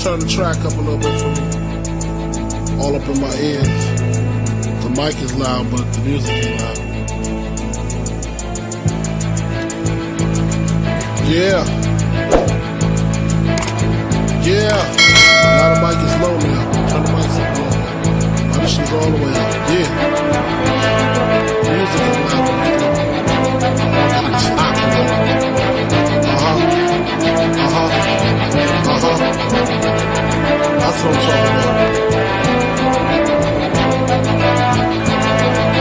turn the track up a little bit for me. All up in my ears. The mic is loud, but the music ain't loud. Yeah. Yeah. Now the mic is low now. Turn the mic up a little bit. My this shit's all the way up. Yeah. The music is loud. That's what I'm talking about.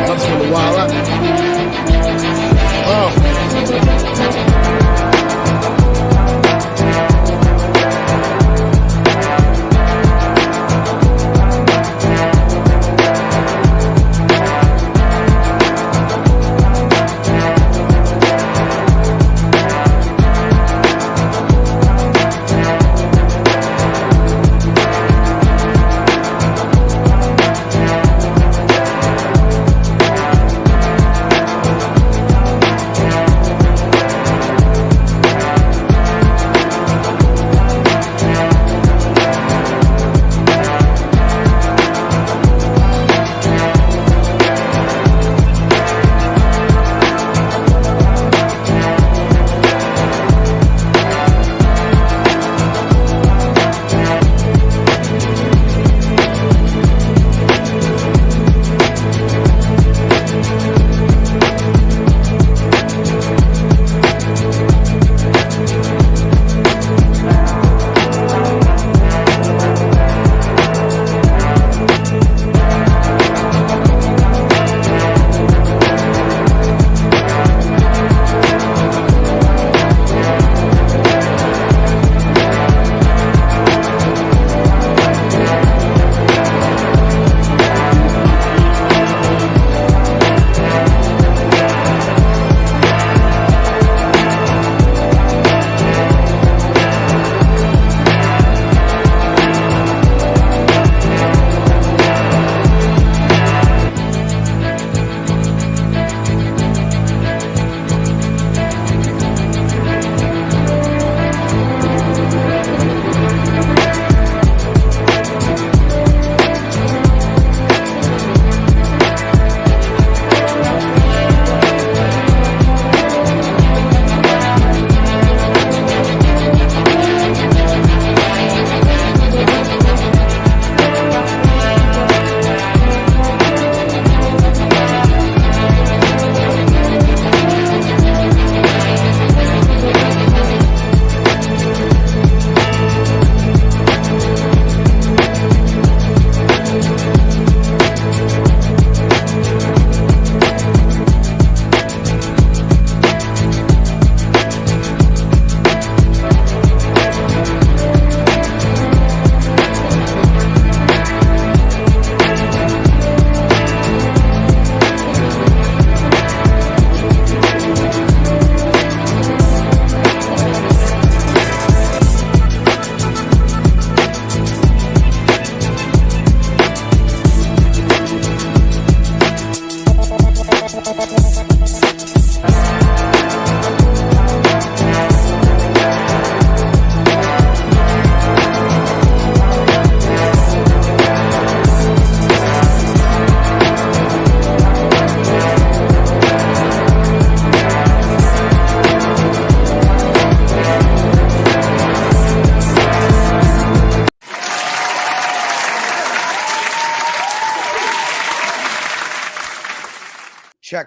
That's for the wild out.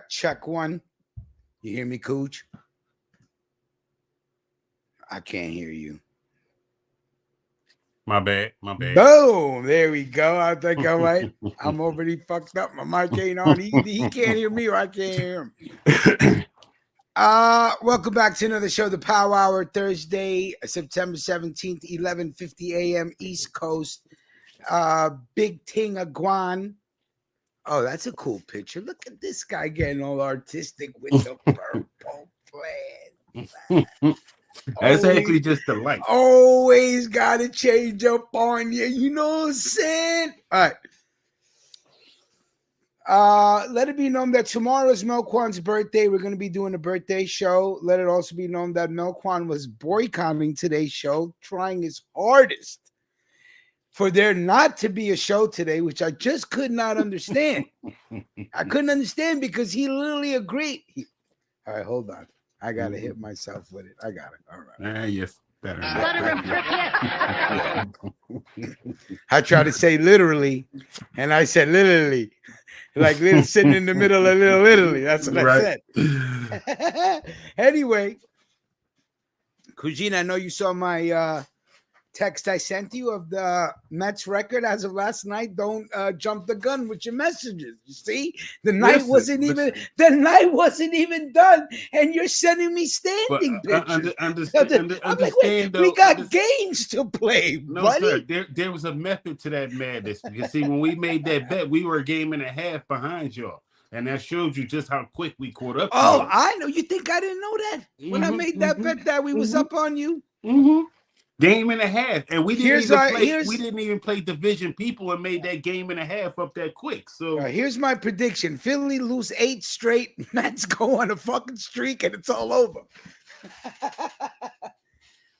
Check one. You hear me, Cooch? I can't hear you. My bad. Boom. There we go. I think I'm right. I'm already fucked up. My mic ain't on. He can't hear me or I can't hear him. Welcome back to another show, the Power Hour, Thursday, September 17th, 11:50 a.m. East Coast. Big Ting Aguan. Oh, that's a cool picture. Look at this guy getting all artistic with the purple plan. That's actually just the light. Always got to change up on you. You know what I'm saying? All right. Let it be known that tomorrow is Melquan's birthday. We're going to be doing a birthday show. Let it also be known that Melquan was boycotting today's show, trying his hardest for there not to be a show today, which I just could not understand. I couldn't understand because he literally agreed. All right, hold on. I got to hit myself with it. I got it. All right. Yes. Better. I tried to say literally, and I said literally. Like little sitting in the middle of little Italy. That's what I said. Anyway, Kujin, I know you saw my text I sent you of the Mets record as of last night. Don't jump the gun with your messages. You see, the night wasn't even done, and you're sending me standing pictures. I'm like, wait, we got games to play, buddy. Sir, there was a method to that madness. Because see, when we made that bet, we were a game and a half behind y'all. And that showed you just how quick we caught up. Oh, I know. You think I didn't know that when I made that bet that we was up on you? Game and a half, and we didn't even play division people and made that game and a half up that quick. So here's my prediction: Philly lose 8 straight, Mets go on a fucking streak, and it's all over.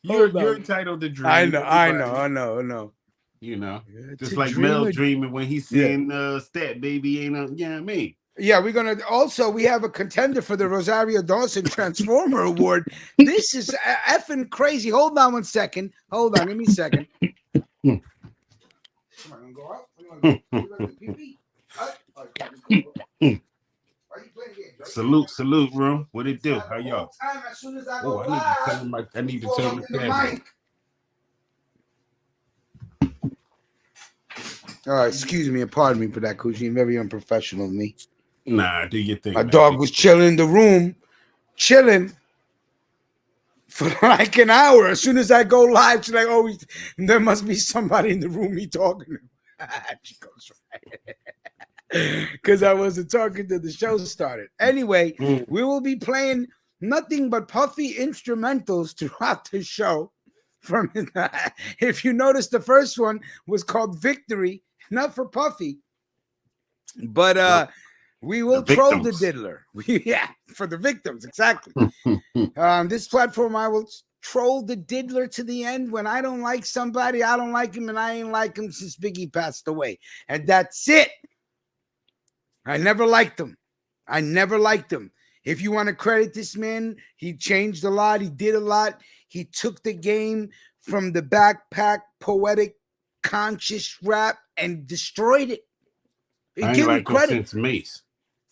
You're entitled to dream. I know. You know, just like Mel dreaming when he's saying "Stat Baby" ain't a, you know what I mean. Yeah, we have a contender for the Rosario Dawson Transformer Award. This is effing crazy. Hold on one second. Hold on, give me a second. Am I gonna go up? Salute, room. What it do? How y'all? As soon as I go live, I need to turn the camera. All right, excuse me and pardon me for that, Kujin. Very unprofessional of me. Nah, do your thing. My dog was chilling in the room, chilling for like an hour. As soon as I go live, she's like, "Oh, there must be somebody in the room he talking to." She goes right because I wasn't talking till the show started. Anyway, we will be playing nothing but puffy instrumentals throughout the show. From if you notice, the first one was called "Victory," not for Puffy, but we will troll the diddler. Yeah, for the victims, exactly. This platform, I will troll the diddler to the end. When I don't like somebody, I don't like him, and I ain't like him since Biggie passed away. And that's it. I never liked him. If you want to credit this man, he changed a lot. He did a lot. He took the game from the backpack, poetic, conscious rap and destroyed it. I ain't like him since Mace.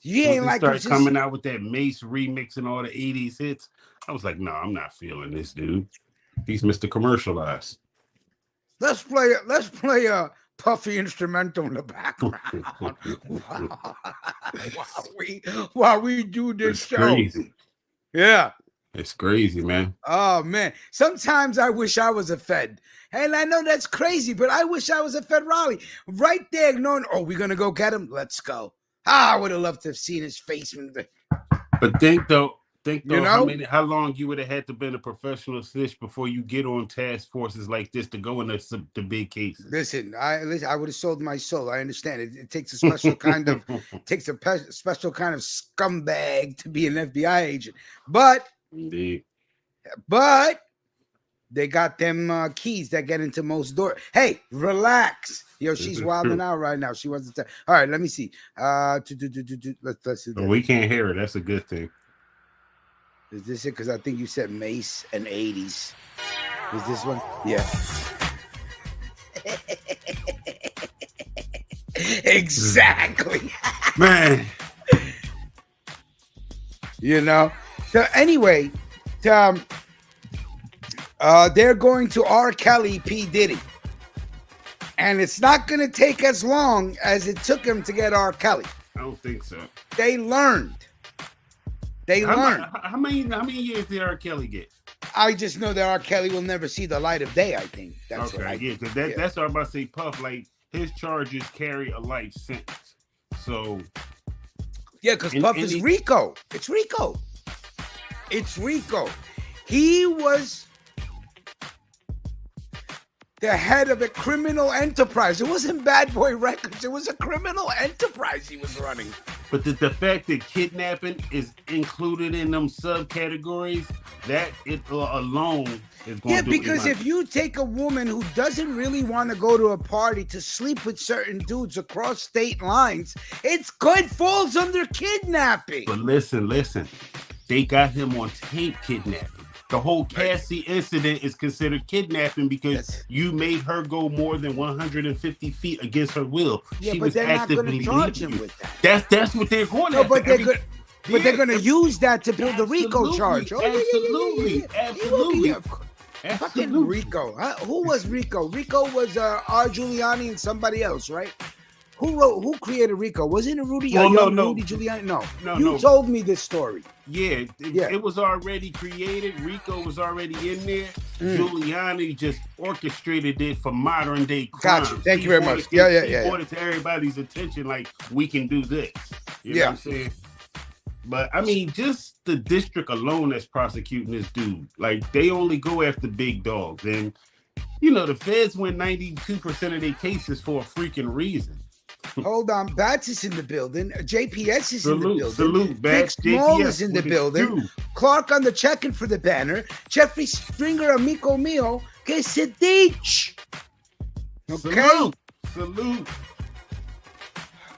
You ain't like him coming out with that Mace remix and all the 80s hits. I was like, no, I'm not feeling this dude. He's Mr. Commercialized. Let's play a puffy instrumental in the background while we do this show. Crazy. Yeah. It's crazy, man. Oh, man. Sometimes I wish I was a Fed. And I know that's crazy, but I wish I was a federale. Right there, knowing, we're going to go get him. Let's go. I would have loved to have seen his face. But think though, you know? How long you would have had to been a professional snitch before you get on task forces like this to go into the big cases. Listen, I would have sold my soul. I understand it. It takes a special kind of special kind of scumbag to be an FBI agent. But indeed. But they got them keys that get into most doors. Hey, relax. Yo, she's wilding out right now. She wasn't. All right, let me see. Let's do that. We can't hear her. That's a good thing. Is this it? Because I think you said Mace and 80s. Is this one? Yeah. Exactly. Man. You know? So anyway, they're going to R. Kelly, P. Diddy. And it's not going to take as long as it took him to get R. Kelly. I don't think so. They learned. How many years did R. Kelly get? I just know that R. Kelly will never see the light of day, I think. That's okay, what because that's what I'm about to say, Puff. Like, his charges carry a life sentence. So... Yeah, because Puff is Rico. It's Rico. He was the head of a criminal enterprise. It wasn't Bad Boy Records. It was a criminal enterprise he was running. But the fact that kidnapping is included in them subcategories, that it alone is going to do because if you take a woman who doesn't really want to go to a party to sleep with certain dudes across state lines, it falls under kidnapping. But listen, they got him on tape kidnapping. The whole Cassie incident is considered kidnapping because you made her go more than 150 feet against her will. Yeah, she but was they're not going to charge him with that. That's what they're going to. No, but they're going to use that to build the RICO charge. Absolutely. Fucking RICO. Who was RICO? RICO was R. Giuliani and somebody else, right? Who created RICO? Was it Rudy? Rudy Giuliani? No. You told me this story. Yeah, it was already created. RICO was already in there. Giuliani just orchestrated it for modern day crime. Gotcha. Thank you very much. He brought it to everybody's attention like, we can do this. You know what I'm saying? But I mean, just the district alone that's prosecuting this dude, like they only go after big dogs. And, the feds win 92% of their cases for a freaking reason. Hold on, Bats is in the building. JPS is in the building. Salute, Bats. Big Small is in the building. Clark on the check-in for the banner. Jeffrey Stringer, amigo mío, que se dice. Okay. Salute.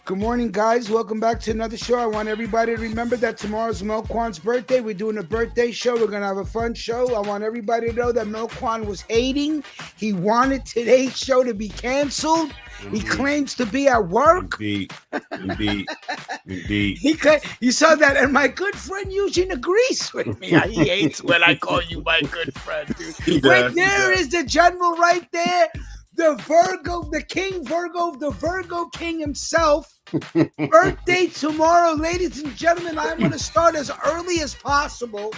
Good morning, guys. Welcome back to another show. I want everybody to remember that tomorrow's Melquan's birthday. We're doing a birthday show. We're going to have a fun show. I want everybody to know that Melquan was hating. He wanted today's show to be canceled. Indeed. He claims to be at work. Indeed. You saw that, and my good friend Eugene agrees with me. He hates when I call you my good friend, dude. There is the general right there. The Virgo, the King Virgo, the Virgo King himself. Birthday tomorrow, ladies and gentlemen. I'm going to start as early as possible.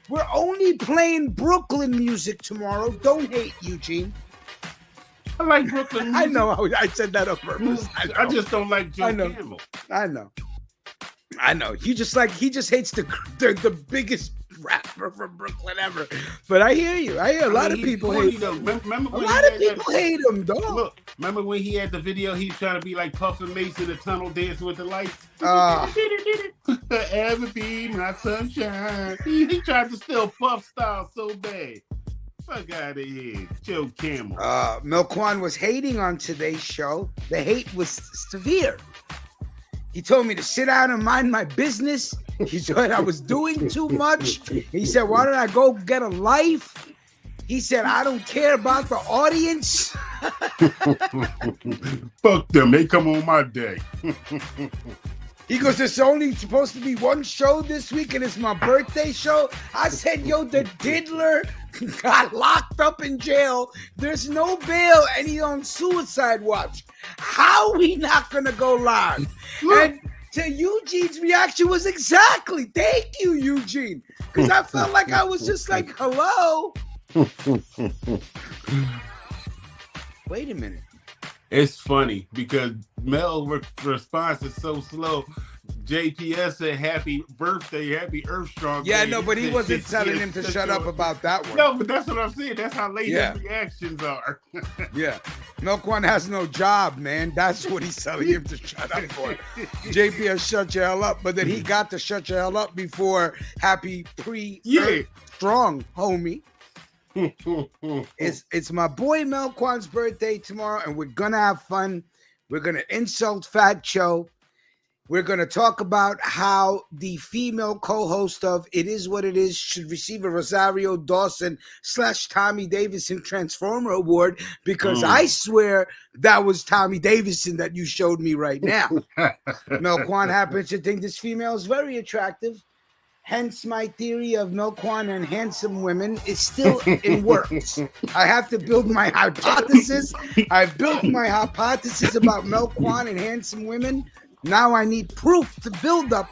We're only playing Brooklyn music tomorrow. Don't hate, Eugene. I like Brooklyn music. I know. I said that on purpose. I just don't like Joe Campbell. I know. He just hates the biggest rapper from Brooklyn ever. But I hear you. I hear a lot of people hate him. A lot of people hate him, dog. Look, remember when he had the video? He was trying to be like Puffin Mason in the tunnel dancing with the lights. Ever be my sunshine. He tried to steal Puff style so bad. Fuck out of here, Joe Camel. Melquan was hating on today's show. The hate was severe. He told me to sit down and mind my business. He said I was doing too much. He said, why don't I go get a life? He said, I don't care about the audience. Fuck them. They come on my day. He goes, there's only supposed to be one show this week, and it's my birthday show. I said, the diddler got locked up in jail. There's no bail, and he's on suicide watch. How are we not going to go live? And to Eugene's reaction was exactly, thank you, Eugene. Because I felt like I was just like, hello. Wait a minute. It's funny because Mel's response is so slow. JPS said happy birthday, happy Earth Strong. Yeah, no, but he wasn't telling him to shut up about that one. No, but that's what I'm saying. That's how late his reactions are. Yeah. Melquan has no job, man. That's what he's telling him to shut up for. JPS shut your hell up, but then he got to shut your hell up before happy Earth Strong, homie. It's my boy Melquan's birthday tomorrow, and we're gonna have fun. We're gonna insult Fat Joe. We're gonna talk about how the female co-host of It Is What It Is should receive a Rosario Dawson / Tommy Davidson Transformer Award, because I swear that was Tommy Davidson that you showed me right now. Melquan happens to think this female is very attractive. Hence, my theory of Melquan and handsome women is still in works. I have to build my hypothesis. I've built my hypothesis about Melquan and handsome women. Now I need proof to build up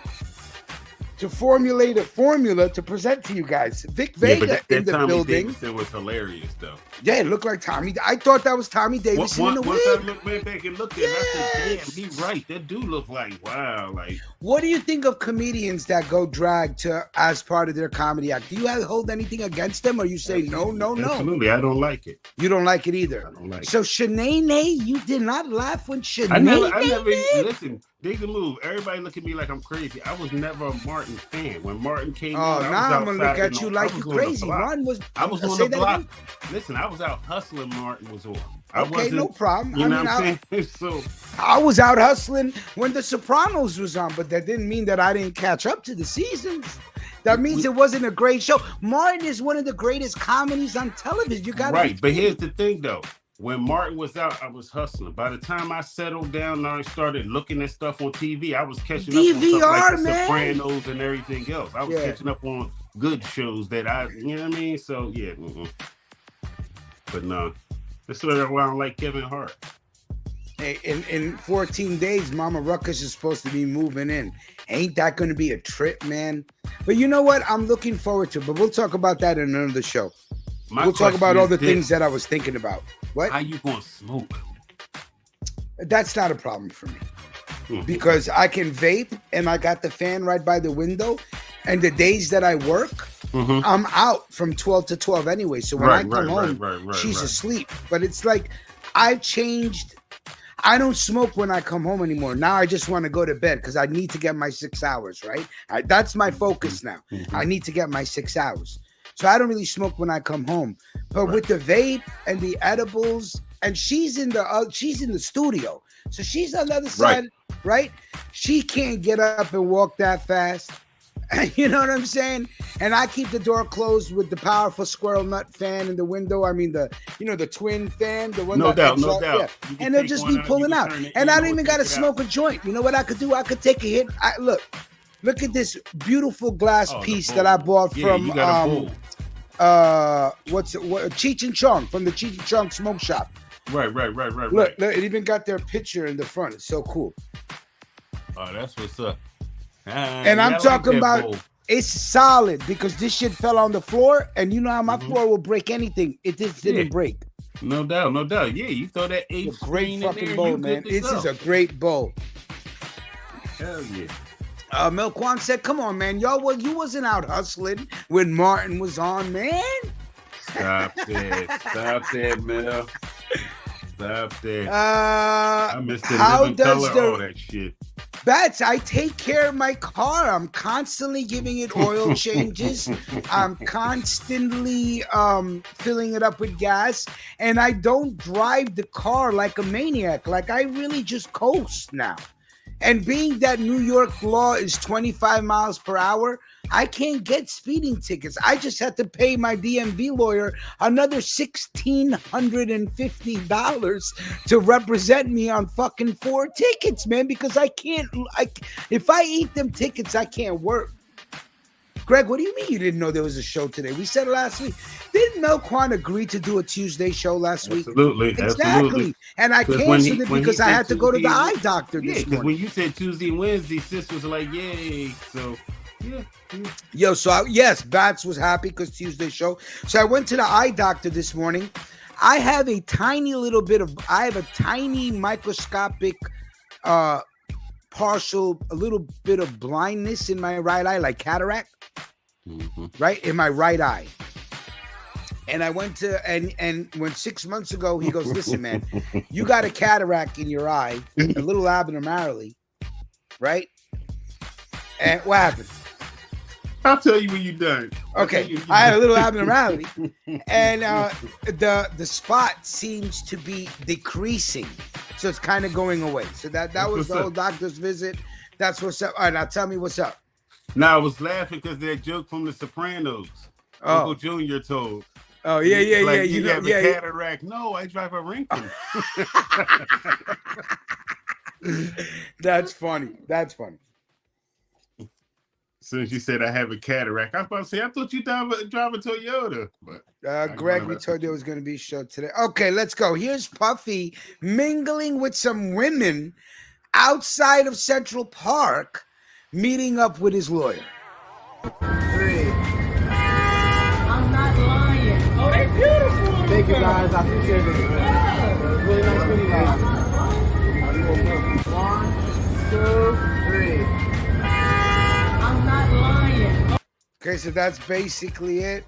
to formulate a formula to present to you guys. Vic Vega in the Tommy building. Davidson was hilarious, though. Yeah, it looked like Tommy. I thought that was Tommy Davidson in the Once I wig. went back and looked at it, I said, damn, he's right. That dude looked like, wow. Like, What do you think of comedians that go drag as part of their comedy act? Do you hold anything against them, or you say no? Absolutely, I don't like it. You don't like it either. I don't like So Shanae, you did not laugh when Shanae. I never listen. Dig the move. Everybody look at me like I'm crazy. I was never a Martin fan. When Martin came Oh, now I'm gonna look at you like you're crazy. Martin was. I was on the block. Listen, I was out hustling. Martin was on. Okay, no problem. You know what I'm saying? So I was out hustling when The Sopranos was on, but that didn't mean that I didn't catch up to the seasons. That means it wasn't a great show. Martin is one of the greatest comedies on television. You got right, but here's the thing, though. When Martin was out, I was hustling. By the time I settled down and I started looking at stuff on TV, I was catching up on stuff like The Sopranos and everything else. I was catching up on good shows that you know what I mean? So, yeah. But no, that's why I don't like Kevin Hart. Hey, in 14 days, Mama Ruckus is supposed to be moving in. Ain't that going to be a trip, man? But you know what? I'm looking forward to it. But we'll talk about that in another show. We'll talk about all the things that I was thinking about. What? How you gonna smoke? That's not a problem for me because I can vape and I got the fan right by the window. And the days that I work, I'm out from 12 to 12 anyway. So when I come home, she's asleep. But it's like I've changed. I don't smoke when I come home anymore. Now I just want to go to bed because I need to get my 6 hours, right? That's my focus now. I need to get my 6 hours. So I don't really smoke when I come home, but with the vape and the edibles, and she's in the studio, so she's on the other side, right? She can't get up and walk that fast. You know what I'm saying? And I keep the door closed with the powerful squirrel nut fan in the window. I mean the twin fan, the one. No doubt. Yeah. And they'll just be pulling out, and I don't even got to smoke a joint. You know what I could do? I could take a hit. Look at this beautiful glass piece that I bought from Cheech and Chong from the Cheech and Chong smoke shop. Right. Look, it even got their picture in the front. It's so cool. Oh, that's what's up. And I'm talking about it's solid because this shit fell on the floor, and you know how my floor will break anything. It just didn't break. No doubt. Yeah, you throw that great fucking bowl, man. This is a great bowl. Hell yeah. Melquan said, "Come on, man, you wasn't out hustling when Martin was on, man." Stop that, Mel. Stop that. I missed the living color, all that shit. Bats, I take care of my car. I'm constantly giving it oil changes. I'm constantly filling it up with gas, and I don't drive the car like a maniac. Like I really just coast now. And being that New York law is 25 miles per hour, I can't get speeding tickets. I just had to pay my DMV lawyer another $1,650 to represent me on fucking 4 tickets, man, because if I eat them tickets, I can't work. Greg, what do you mean you didn't know there was a show today? We said it last week. Didn't Melquan agree to do a Tuesday show last week? Exactly. And I canceled it because I had to go to the eye doctor this morning. Because when you said Tuesday and Wednesday, sis was like, yay. So, yeah. Yo, yes, Bats was happy because Tuesday show. So I went to the eye doctor this morning. I have a tiny microscopic a little bit of blindness in my right eye, like cataract, right in my right eye. And I went to and when 6 months ago, he goes, "Listen, man, you got a cataract in your eye, a little abnormality, right?" And what happened? I'll tell you when you're done. Okay, I had a little abnormality, and the spot seems to be decreasing, so it's kind of going away. So that was the whole doctor's visit. That's what's up. All right, now tell me what's up. Now I was laughing because that joke from The Sopranos. Uncle Junior told. Oh yeah. You have a cataract. No, I drive a Lincoln. That's funny. As soon as you said I have a cataract, I was about to say, I thought you drive a Toyota. But Greg, we told you it was going to be a show today. Okay, let's go. Here's Puffy mingling with some women outside of Central Park, meeting up with his lawyer. 3. I'm not lying. Oh, they beautiful. Thank you guys. I appreciate it. Yeah. It was really nice meeting you guys. 1, 2, 3. I'm not lying. Okay, so that's basically it.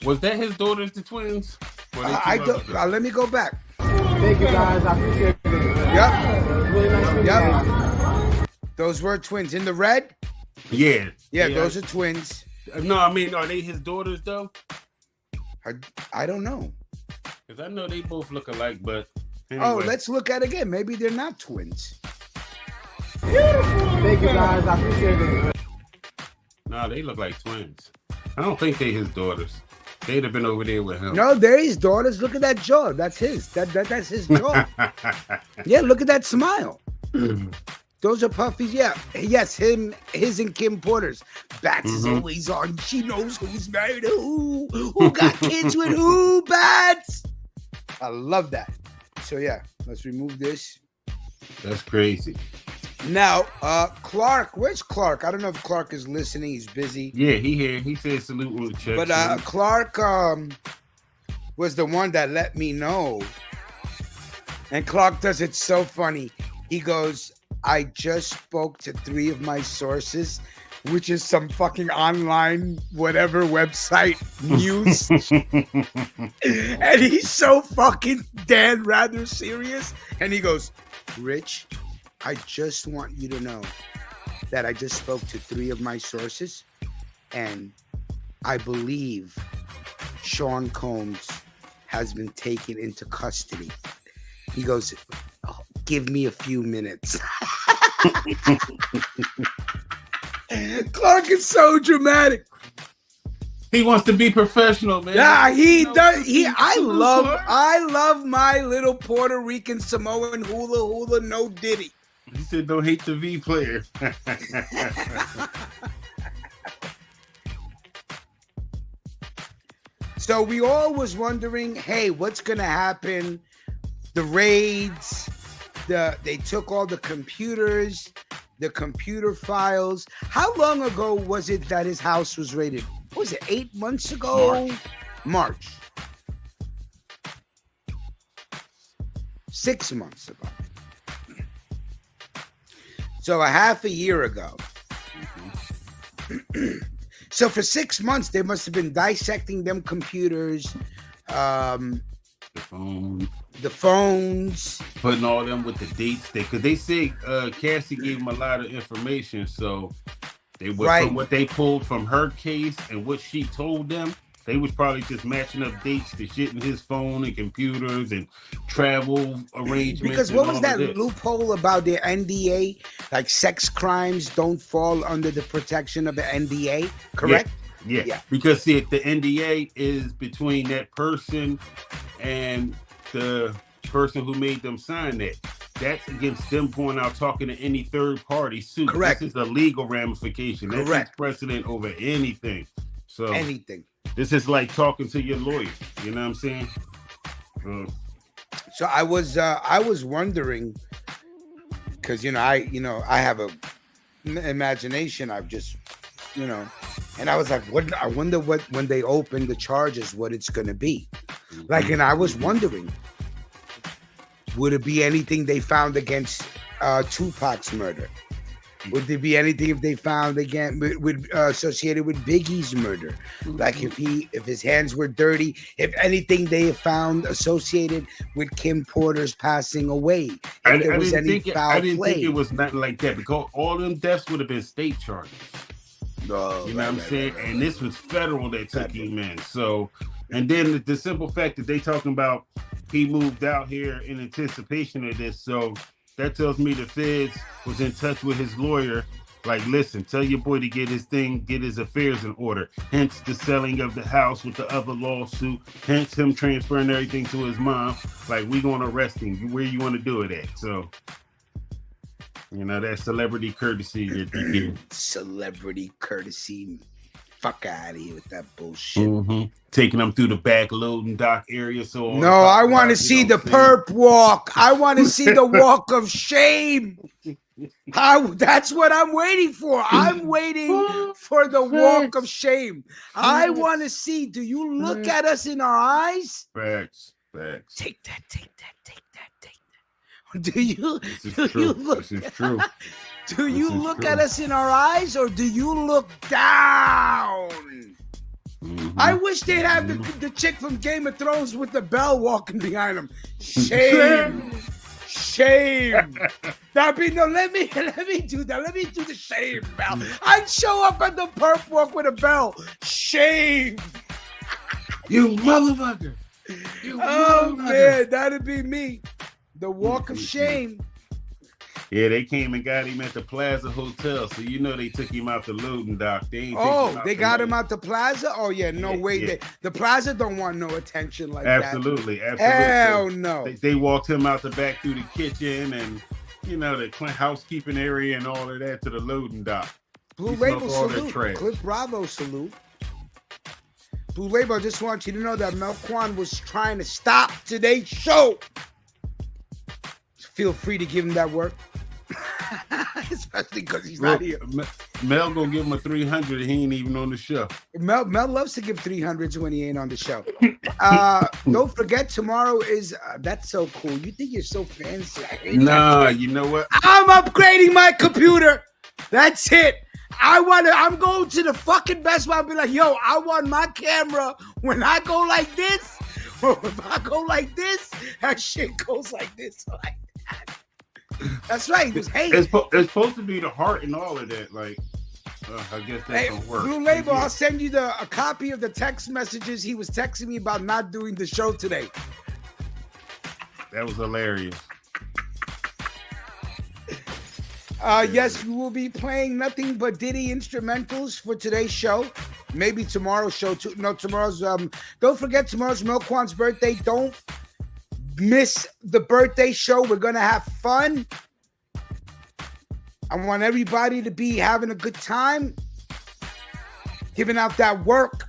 Was that his daughters, the twins? I don't. Let me go back. Thank you guys. I appreciate it. Yep. It was really nice meeting you guys. Those were twins in the red. Yeah. Yeah, those are twins. No, I mean, are they his daughters though? I don't know. Because I know they both look alike, but anyway. Oh, let's look at it again. Maybe they're not twins. Thank you guys. I appreciate it. No, they look like twins. I don't think they his daughters. They'd have been over there with him. No, they're his daughters. Look at that jaw. That's his. That's his jaw. Yeah, look at that smile. Those are Puffy's. Yeah. Yes, his and Kim Porter's. Bats is always on. She knows who's married to who got kids with who, Bats. I love that. So yeah, let's remove this. That's crazy. Now, Clark, where's Clark? I don't know if Clark is listening. He's busy. Yeah, he here. He said salute on the check. But Clark was the one that let me know. And Clark does it so funny. He goes, I just spoke to 3 of my sources, which is some fucking online whatever website news. And he's so fucking Dan rather serious. And he goes, Rich, I just want you to know that I just spoke to 3 of my sources, and I believe Sean Combs has been taken into custody. He goes, oh, give me a few minutes. Clark is so dramatic. He wants to be professional, man. Yeah, he does. I love my little Puerto Rican Samoan hula no Diddy. He said, don't hate the V player. So we all was wondering, hey, what's going to happen? The raids, they took all the computers, the computer files. How long ago was it that his house was raided? What was it, 8 months ago? March. 6 months ago. So a half a year ago. So for 6 months, they must have been dissecting them computers, the phones, putting all them with the dates. Because they say Cassie gave them a lot of information. So they were from what they pulled from her case and what she told them. They was probably just matching up dates to shit in his phone and computers and travel arrangements. Because what was that loophole about the NDA? Like sex crimes don't fall under the protection of the NDA, correct? Yeah. Because see, the NDA is between that person and the person who made them sign that. That's against them going out talking to any third party suit. Correct. This is a legal ramification. That takes precedent over anything. So anything. This is like talking to your lawyer. You know what I'm saying? So I was wondering, because I have a imagination. I've just and I was like, I wonder what when they open the charges, what it's gonna be. Like, and I was wondering, would it be anything they found against Tupac's murder? Would there be anything if they found again associated with Biggie's murder? Like if his hands were dirty, if anything they found associated with Kim Porter's passing away. I didn't think it was nothing like that, because all them deaths would have been state charges. You know what I'm saying? And this was federal that took him in. So, and then the simple fact that they talking about he moved out here in anticipation of this. So that tells me the feds was in touch with his lawyer. Like, listen, tell your boy to get his affairs in order. Hence the selling of the house with the other lawsuit. Hence him transferring everything to his mom. Like, we going to arrest him. Where you want to do it at? So, that celebrity courtesy that they give. Celebrity courtesy. Fuck out of here with that bullshit. Taking them through the back loading dock area. So no, I want to see the perp walk. I want to see the walk of shame. That's what I'm waiting for. I'm waiting for the walk of shame. I want to see, do you look at us in our eyes? Facts. Take that. Do you look? This is true. Do you look at us in our eyes, or do you look down? Mm-hmm. I wish they'd have the chick from Game of Thrones with the bell walking behind them. Shame. Let me do that. Let me do the shame bell. I'd show up at the perp walk with a bell. Shame. You motherfucker. Man, that'd be me. The walk of shame. Yeah, they came and got him at the Plaza Hotel, so you know they took him out the loading dock. They got him out the Plaza? Oh, yeah, no way. Yeah. The Plaza don't want no attention like Absolutely. that. Hell no. They walked him out the back through the kitchen and, the housekeeping area and all of that to the loading dock. Blue Label salute. Cliff Bravo salute. Blue Label, I just want you to know that Melquan was trying to stop today's show. Feel free to give him that work. Especially because he's not here. Mel gonna give him a 300 and he ain't even on the show. Mel loves to give 300s when he ain't on the show. Don't forget, tomorrow is that's so cool. You think you're so fancy. Nah, you know what? I'm upgrading my computer. That's it. I'm going to the fucking Best Buy and be like, yo, I want my camera when I go like this. Or if I go like this, that shit goes like this. Like that. That's right. It's supposed to be the heart and all of that. Like, I guess that don't work. Blue Label, I'll send you a copy of the text messages he was texting me about not doing the show today. That was hilarious. Yes, we will be playing nothing but Diddy instrumentals for today's show. Maybe tomorrow's show too. No, tomorrow's. Don't forget tomorrow's Melquan's birthday. Don't miss the birthday show. We're gonna have fun. I want everybody to be having a good time, giving out that work,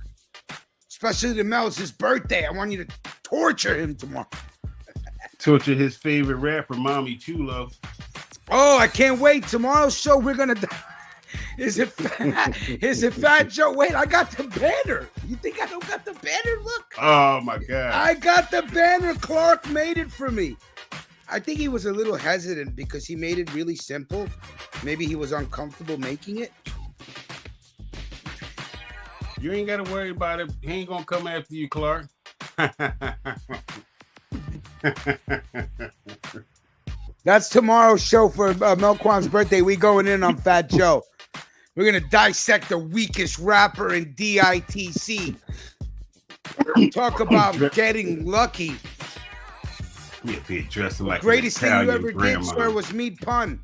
especially the Mel. It's his birthday. I want you to torture him tomorrow. Torture his favorite rapper, Mommy Chulo. Oh, I can't wait. Tomorrow's show, we're gonna. Is it Fat Joe? Wait, I got the banner. You think I don't got the banner? Look. Oh my God. I got the banner. Clark made it for me. I think he was a little hesitant because he made it really simple. Maybe he was uncomfortable making it. You ain't got to worry about it. He ain't going to come after you, Clark. That's tomorrow's show for Melquan's birthday. We going in on Fat Joe. We're going to dissect the weakest rapper in DITC. Talk about getting lucky. Yeah, be dressing like greatest thing you ever did, sir, was meet Pun.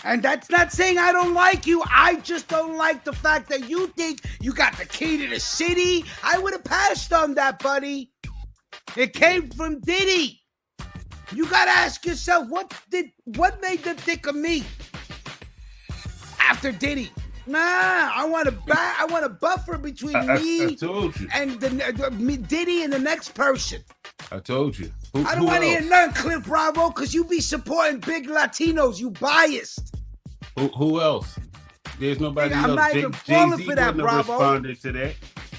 And that's not saying I don't like you. I just don't like the fact that you think you got the key to the city. I would have passed on that, buddy. It came from Diddy. You got to ask yourself, what made them think of me after Diddy? Nah, I want a buffer between me I told you. and Diddy and the next person. I told you. I don't want to hear nothing, Cliff Bravo, because you be supporting big Latinos. You biased. Who else? There's nobody else. I'm not even falling for that, Bravo. Responded to that.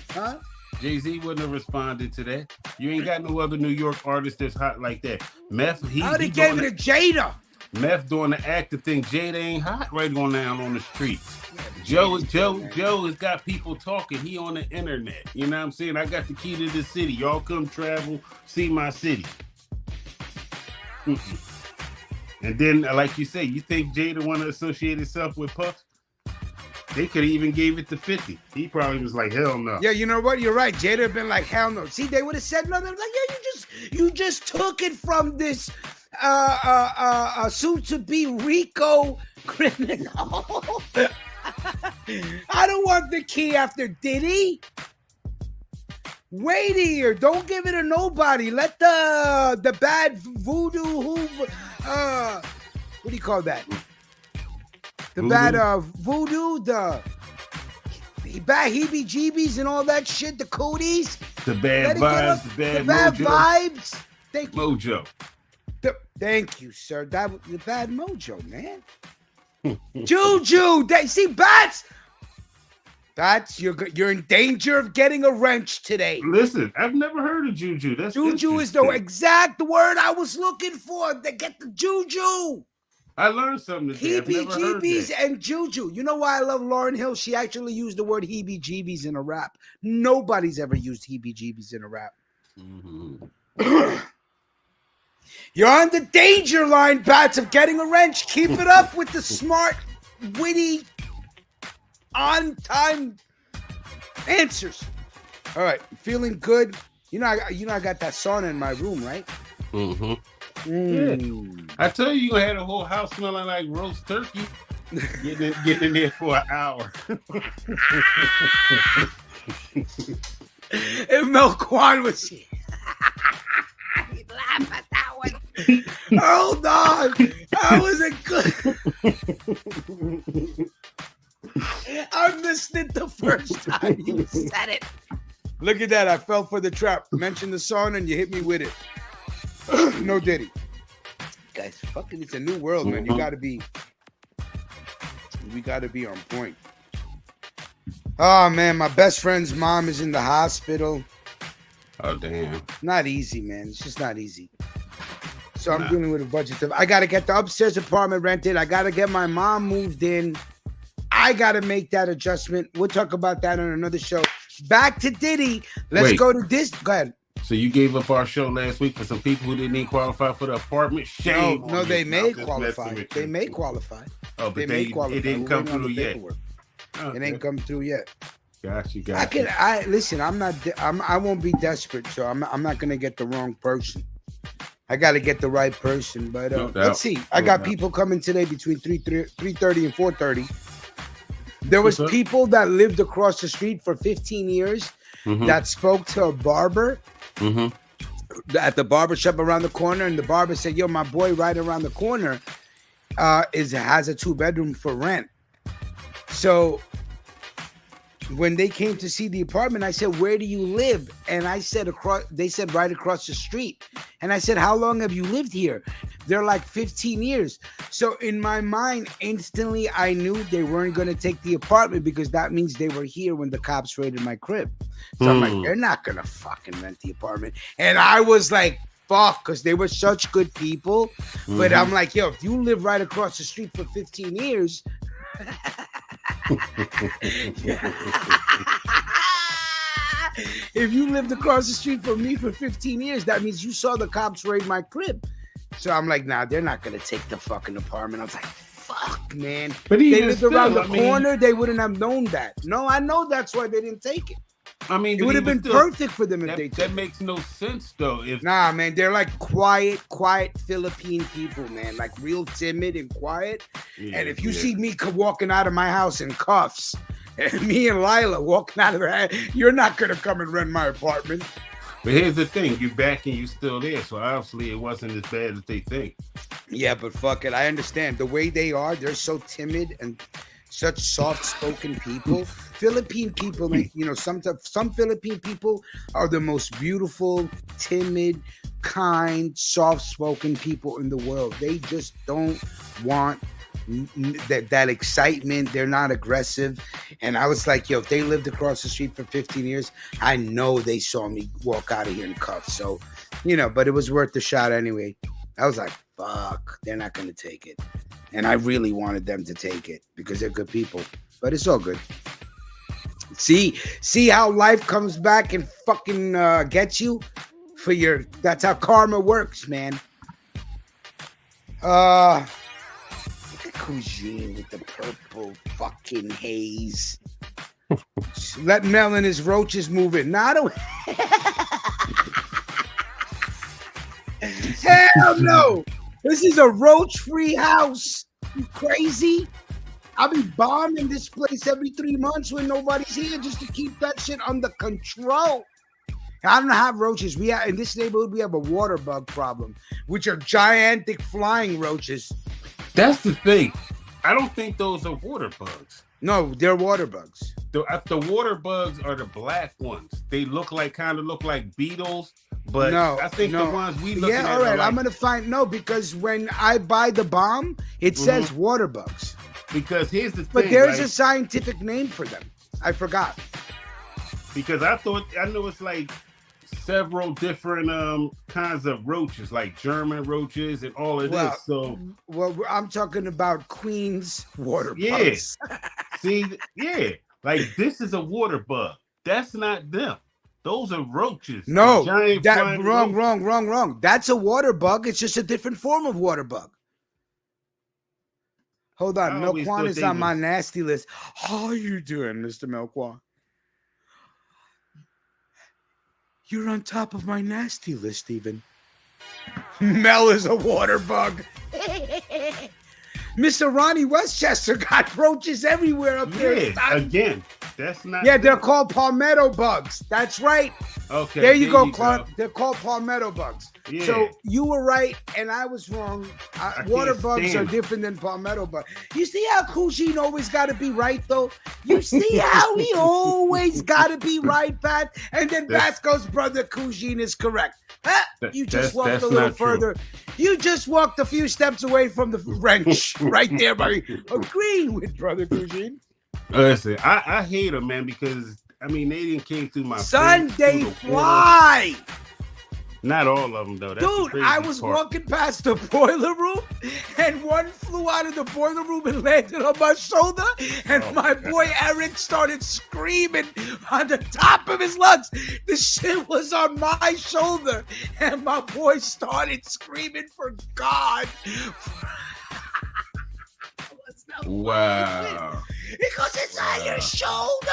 Huh? Jay-Z wouldn't have responded to that. You ain't got no other New York artist that's hot like that. Meth, he gave it to Jada. Meth doing the actor thing. Jada ain't hot right on down on the streets. Joe has got people talking. He on the internet. You know what I'm saying? I got the key to the city. Y'all come travel, see my city. And then, like you say, you think Jada want to associate himself with Puff? They could have even gave it to 50. He probably was like, hell no. Yeah, you know what? You're right. Jada have been like, hell no. See, they would have said no. They're like, yeah, you just took it from this soon-to-be Rico criminal. I don't want the key after Diddy. Wait here. Don't give it to nobody. Let the bad voodoo what do you call that? The voodoo? Bad voodoo, the bad heebie-jeebies and all that shit, the cooties. The bad vibes, the bad mojo. Vibes. Thank you. Mojo. Thank you, sir. The bad mojo, man. Juju. They see bats. Bats, you're in danger of getting a wrench today. Listen, I've never heard of juju. That's Juju is the exact word I was looking for. They get the juju. I learned something today. I've never heard Heebie-jeebies that. and juju. You know why I love Lauryn Hill? She actually used the word heebie-jeebies in a rap. Nobody's ever used heebie-jeebies in a rap. Mm-hmm. You're on the danger line, Bats, of getting a wrench. Keep it up with the smart, witty, on-time answers. All right, feeling good. You know, I got that sauna in my room, right? Mm-hmm. Yeah. I tell you, you had a whole house smelling like roast turkey. Getting in there for an hour. If Melquan was here, he'd laugh at that one. Hold on, that was a good. I missed it the first time you said it. Look at that! I fell for the trap. Mention the song and you hit me with it. No Diddy. Guys, fucking, it's a new world, man. We gotta be on point. Oh man, my best friend's mom is in the hospital. Oh damn. Not easy, man. It's just not easy. So I'm dealing with a bunch of stuff. I gotta get the upstairs apartment rented. I gotta get my mom moved in. I gotta make that adjustment. We'll talk about that on another show. Back to Diddy. Let's go to this. Go ahead. So you gave up our show last week for some people who didn't even qualify for the apartment? Shame. No, they may qualify. They may qualify. Oh, but it didn't come through yet. It ain't come through yet. Gotcha. Listen. I won't be desperate, so I'm not gonna get the wrong person. I got to get the right person. But let's see. I got people coming today between 3:30 and 4:30. There was people that lived across the street for 15 years that spoke to a barber at the barber shop around the corner, and the barber said, "Yo, my boy right around the corner has a 2-bedroom for rent." So when they came to see the apartment, I said, "Where do you live?" And I said they said right across the street. And I said, "How long have you lived here?" They're like 15 years. So in my mind, instantly, I knew they weren't going to take the apartment because that means they were here when the cops raided my crib. So I'm like, they're not going to fucking rent the apartment. And I was like, fuck, because they were such good people. But I'm like, yo, if you live right across the street for 15 years... If you lived across the street from me for 15 years, that means you saw the cops raid my crib. So I'm like, nah, they're not going to take the fucking apartment. I was like, fuck, man. But they lived around the corner, they wouldn't have known that. No, I know that's why they didn't take it. I mean, it would have been perfect for them if they took it. That makes no sense, though. Nah, man, they're like quiet Philippine people, man. Like real timid and quiet. Yeah, and if you see me walking out of my house in cuffs, and me and Lila walking out of her house, you're not going to come and rent my apartment. But here's the thing. You're back and you're still there. So obviously it wasn't as bad as they think. Yeah, but fuck it. I understand. The way they are, they're so timid and such soft-spoken people. Philippine people, some Philippine people are the most beautiful, timid, kind, soft-spoken people in the world. They just don't want that excitement. They're not aggressive. And I was like, yo, if they lived across the street for 15 years, I know they saw me walk out of here in cuffs. So, but it was worth the shot anyway. I was like, fuck, they're not going to take it. And I really wanted them to take it because they're good people. But it's all good. See how life comes back and fucking gets you for that's how karma works, man. Cuisine with the purple fucking haze. Let Mel and his roaches move it. Not a hell no. This is a roach-free house. You crazy? I'll be bombing this place every 3 months when nobody's here just to keep that shit under control. I don't have roaches. In this neighborhood, we have a water bug problem, which are gigantic flying roaches. That's the thing. I don't think those are water bugs. No, they're water bugs. The water bugs are the black ones. They kind of look like beetles, but no, I think the ones we look at. Yeah, all right. I'm gonna find because when I buy the bomb, it says water bugs. Because here's the thing. But there's a scientific name for them. I forgot. Because I know it's like several different kinds of roaches, like German roaches and all of this. So, I'm talking about Queen's water bugs. Yeah. See, yeah, like this is a water bug. That's not them. Those are roaches. No, wrong. That's a water bug. It's just a different form of water bug. Hold on, Melquan is on my nasty list. How are you doing, Mr. Melquan? You're on top of my nasty list, Steven. Mel is a water bug. Mr. Ronnie Westchester got roaches everywhere up there. Yeah, again, that's not. Yeah, they're called palmetto bugs. That's right. Okay. There you go, Clark. They're called palmetto bugs. Yeah. So you were right, and I was wrong. Water bugs are different than palmetto bugs. You see how Kujin always got to be right, though? You see how he always got to be right, Pat? And then Pat goes, brother, Kujin is correct. You just walked a little further. You just walked a few steps away from the wrench right there by agreeing with brother Kujin. Listen, I hate them, man, because I mean they didn't came through my Sunday fly. Not all of them though. That's dude, I was walking past the boiler room, and one flew out of the boiler room and landed on my shoulder, and my boy Eric started screaming on the top of his lungs. The shit was on my shoulder, and my boy started screaming for God. Wow. Because it's on your shoulder.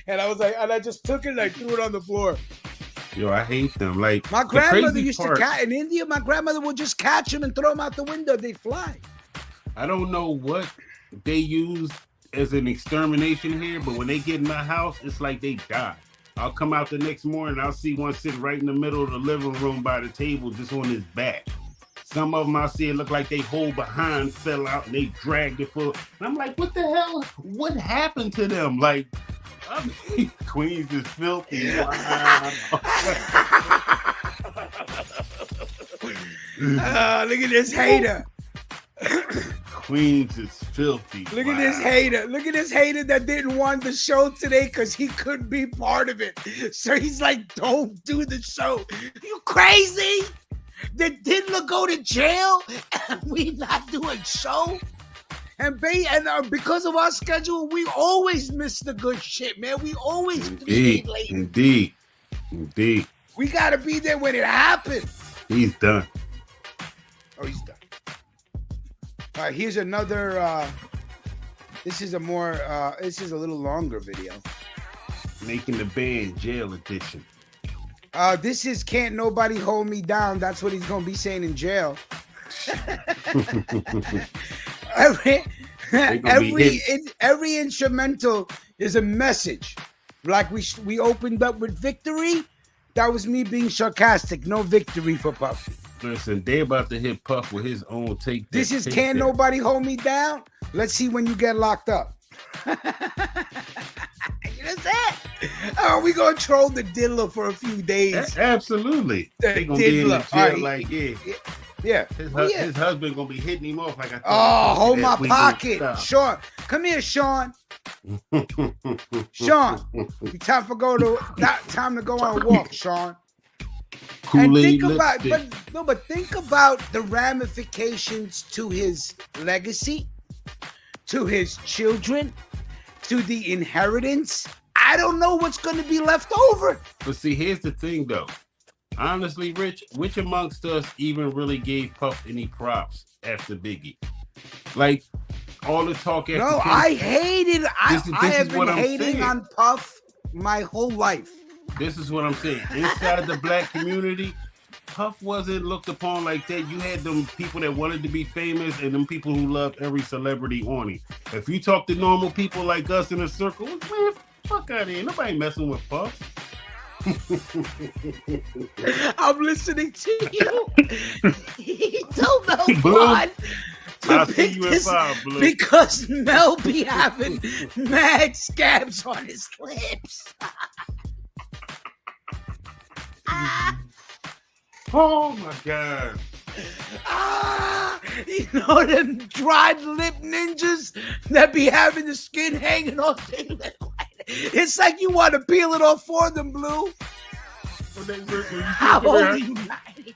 And I was like, and I just took it and I threw it on the floor. Yo, I hate them. Like my grandmother used to catch in India. My grandmother would just catch them and throw them out the window. They fly. I don't know what they use as an extermination here, but when they get in my house, it's like they die. I'll come out the next morning, I'll see one sitting right in the middle of the living room by the table, just on his back. Some of them I see it look like they hold behind, fell out, and they dragged it full. And I'm like, what the hell? What happened to them? Like, I mean, Queens is filthy. Wow. Look at this hater. Queens is filthy. Look at this hater. Look at this hater that didn't want the show today because he couldn't be part of it. So he's like, don't do the show. You crazy? Did Diddler go to jail and we not doing show? And because of our schedule, we always miss the good shit, man. We always be late. Indeed. We gotta be there when it happens. He's done. Oh, he's done. All right, here's another. This is a little longer video. Making the band jail edition. This is Can't Nobody Hold Me Down. That's what he's gonna be saying in jail. every instrumental is a message. Like we opened up with Victory. That was me being sarcastic. No victory for Puff. Listen, they about to hit Puff with his own take. This is Can't Nobody Hold Me Down. Let's see when you get locked up. You know that? Oh, we gonna troll the Diddler for a few days. Absolutely. They gonna be in the jail like yeah. His husband gonna be hitting him off like I thought. Oh, hold my pocket, Sean. Come here, Sean. Sean, time to go on a walk, Sean. Kool-Aid but think about the ramifications to his legacy, to his children, to the inheritance. I don't know what's going to be left over. But see, here's the thing, though. Honestly, Rich, which amongst us even really gave Puff any props after Biggie? Like, all the talk after No, I hated. I have been hating on Puff my whole life. This is what I'm saying. Inside the black community, Puff wasn't looked upon like that. You had them people that wanted to be famous and them people who loved every celebrity on him. If you talk to normal people like us in a circle, man, fuck out of here. Nobody messing with Puff. I'm listening to you. He told Mel I'll see you in 5, Blue. Because Mel be having mad scabs on his lips. Oh my God. You know them dried lip ninjas that be having the skin hanging off their lip. It's like you want to peel it off for them, Blue. How old are you, Manny?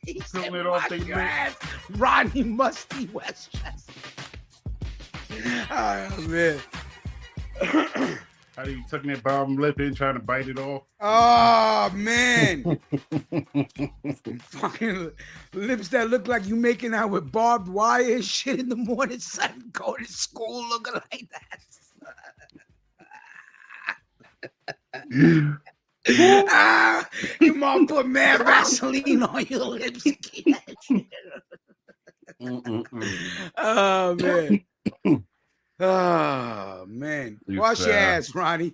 He said, wash your ass, Ronnie Musty Westchester. Oh, man. How you tucking that bottom lip in, trying to bite it off? Oh, man. Fucking lips that look like you making out with barbed wire and shit in the morning, son. Go to school looking like that. Your mom put mad Vaseline on your lips to keep that shit. Oh, man. Oh, man. Wash your ass, Ronnie.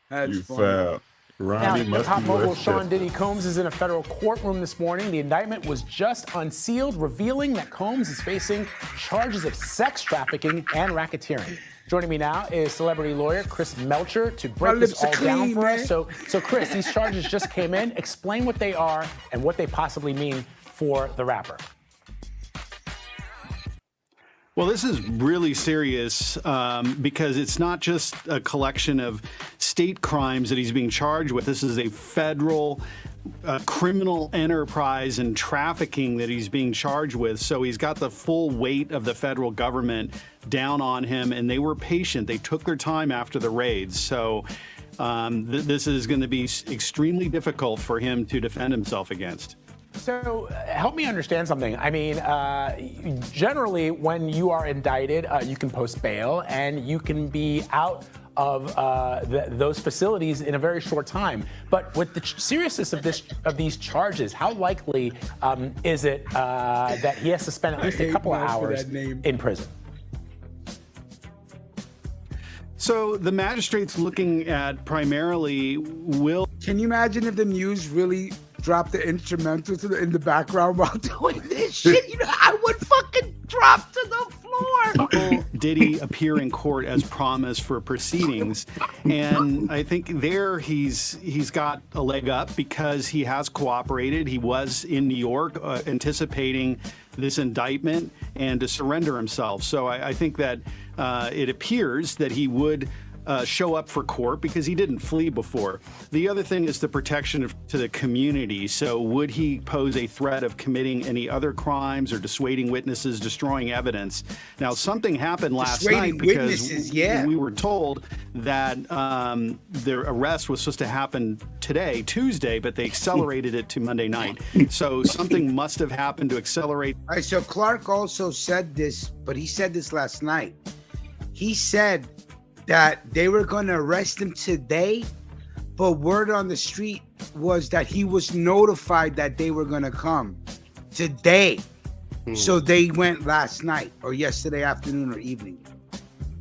That's funny. Now, hip-hop mogul Sean Diddy Combs is in a federal courtroom this morning. The indictment was just unsealed, revealing that Combs is facing charges of sex trafficking and racketeering. Joining me now is celebrity lawyer Chris Melcher to break this all down for us. So Chris, these charges just came in. Explain what they are and what they possibly mean for the rapper. Well, this is really serious because it's not just a collection of state crimes that he's being charged with. This is a federal criminal enterprise and trafficking that he's being charged with. So he's got the full weight of the federal government down on him, and they were patient. They took their time after the raids. So this is going to be extremely difficult for him to defend himself against. So help me understand something. I mean, generally, when you are indicted, you can post bail and you can be out of those facilities in a very short time. But with the seriousness of these charges, how likely is it that he has to spend at least a couple of hours in prison? So the magistrate's looking at primarily will. Can you imagine if the news really dropped the instrumentals in the background while doing this shit? You know, I would fucking drop to the floor. Will Diddy appear in court as promised for proceedings? And I think there he's got a leg up because he has cooperated. He was in New York anticipating this indictment and to surrender himself. So I think that it appears that he would show up for court because he didn't flee before. The other thing is the protection to the community. So would he pose a threat of committing any other crimes or dissuading witnesses, destroying evidence? Now, something happened last night because we were told that the arrest was supposed to happen today, Tuesday, but they accelerated it to Monday night. So something must have happened to accelerate. All right, so Clark also said this, but he said this last night. He said that they were going to arrest him today, but word on the street was that he was notified that they were going to come today. So they went last night or yesterday afternoon or evening,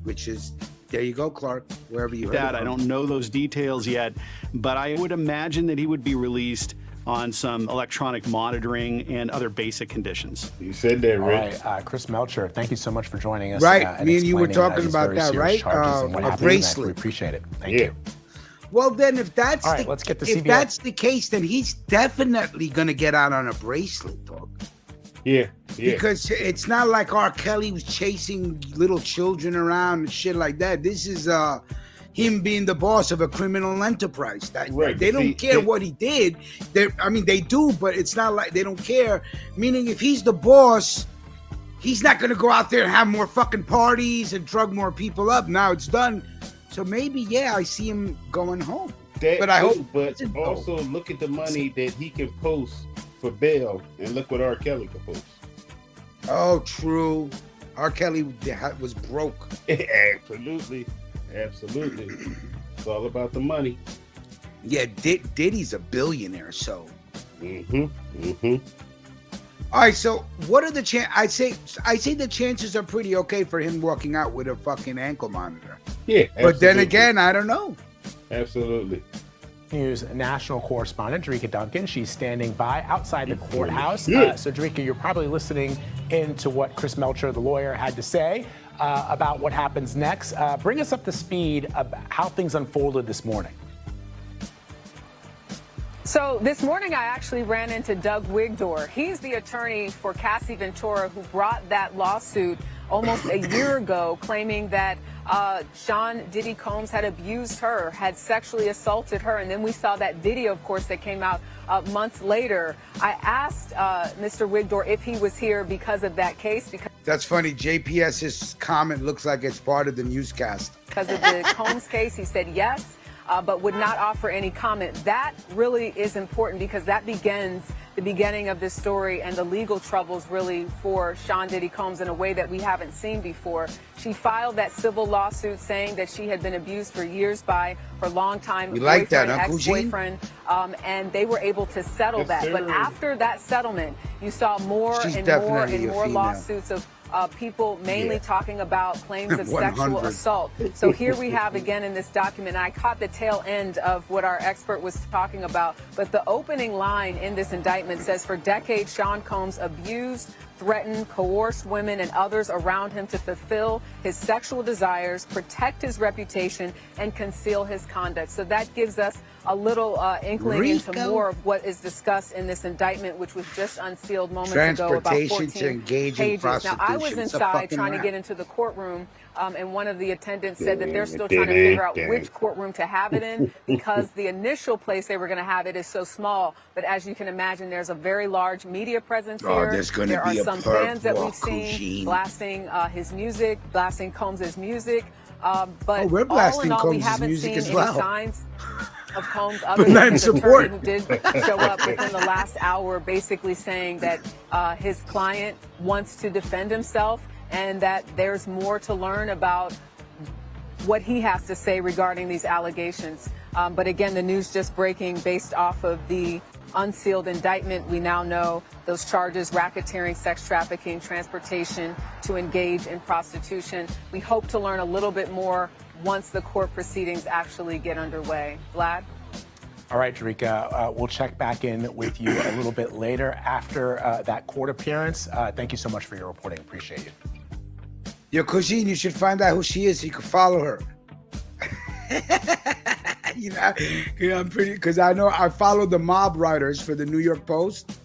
which is, there you go, Clark, wherever you heard that. I don't know those details yet, but I would imagine that he would be released on some electronic monitoring and other basic conditions. You said that, Rick. All right, Chris Melcher, thank you so much for joining us. Right, me and you were talking about that, right? A bracelet. We appreciate it. Thank you. Well, then, if that's all right, let's get to if that's the case, then he's definitely gonna get out on a bracelet, dog. Yeah. Because it's not like R. Kelly was chasing little children around and shit like that. This is him being the boss of a criminal enterprise. They don't care what he did. They do, but it's not like they don't care. Meaning, if he's the boss, he's not going to go out there and have more fucking parties and drug more people up. Now it's done. So maybe, I see him going home. But also look at the money that he can post for bail, and look what R. Kelly can post. Oh, true. R. Kelly was broke. Absolutely. It's all about the money. Yeah, Diddy's a billionaire, so. All right, so what are the chances? I say the chances are pretty okay for him walking out with a fucking ankle monitor. Yeah, absolutely. But then again, I don't know. Absolutely. News national correspondent Jerika Duncan. She's standing by outside the courthouse. So Jerika, you're probably listening into what Chris Melcher, the lawyer, had to say about what happens next. Bring us up to speed about how things unfolded this morning. So this morning, I actually ran into Doug Wigdor. He's the attorney for Cassie Ventura, who brought that lawsuit almost a year ago, claiming that Sean Diddy Combs had abused her, had sexually assaulted her. And then we saw that video, of course, that came out months later. I asked Mr. Wigdor if he was here because of that case. That's funny. JPS's comment looks like it's part of the newscast. Because of the Combs case, he said yes. But would not offer any comment. That really is important because that begins the beginning of this story and the legal troubles really for Sean Diddy Combs in a way that we haven't seen before. She filed that civil lawsuit saying that she had been abused for years by her longtime boyfriend, ex-boyfriend, and they were able to settle that. But after that settlement, you saw more and more lawsuits of people mainly talking about claims of sexual assault. So here we have again in this document, I caught the tail end of what our expert was talking about, but the opening line in this indictment says, for decades, Sean Combs abused, threatened, coerced women and others around him to fulfill his sexual desires, protect his reputation, and conceal his conduct. So that gives us a little inkling into more of what is discussed in this indictment, which was just unsealed moments ago, about 14 to engage in pages. prostitution. Now, I was inside trying to get into the courtroom, and one of the attendants said that they're still trying to figure out which courtroom to have it in because the initial place they were going to have it is so small. But as you can imagine, there's a very large media presence here. There are some fans that we've seen blasting his music, blasting Combs' music. But we're blasting all in all, we Combs' haven't music seen as any well. signs of Combs other than his attorney who did show up within the last hour, basically saying that his client wants to defend himself and that there's more to learn about what he has to say regarding these allegations. But again, the news just breaking based off of the unsealed indictment. We now know those charges: racketeering, sex trafficking, transportation to engage in prostitution. We hope to learn a little bit more once the court proceedings actually get underway. Vlad? All right, Jerika, we'll check back in with you a little bit later after that court appearance. Thank you so much for your reporting. Appreciate you. Yo, Cousine, you should find out who she is so you can follow her. You know, I'm pretty, because I know I follow the mob writers for the New York Post.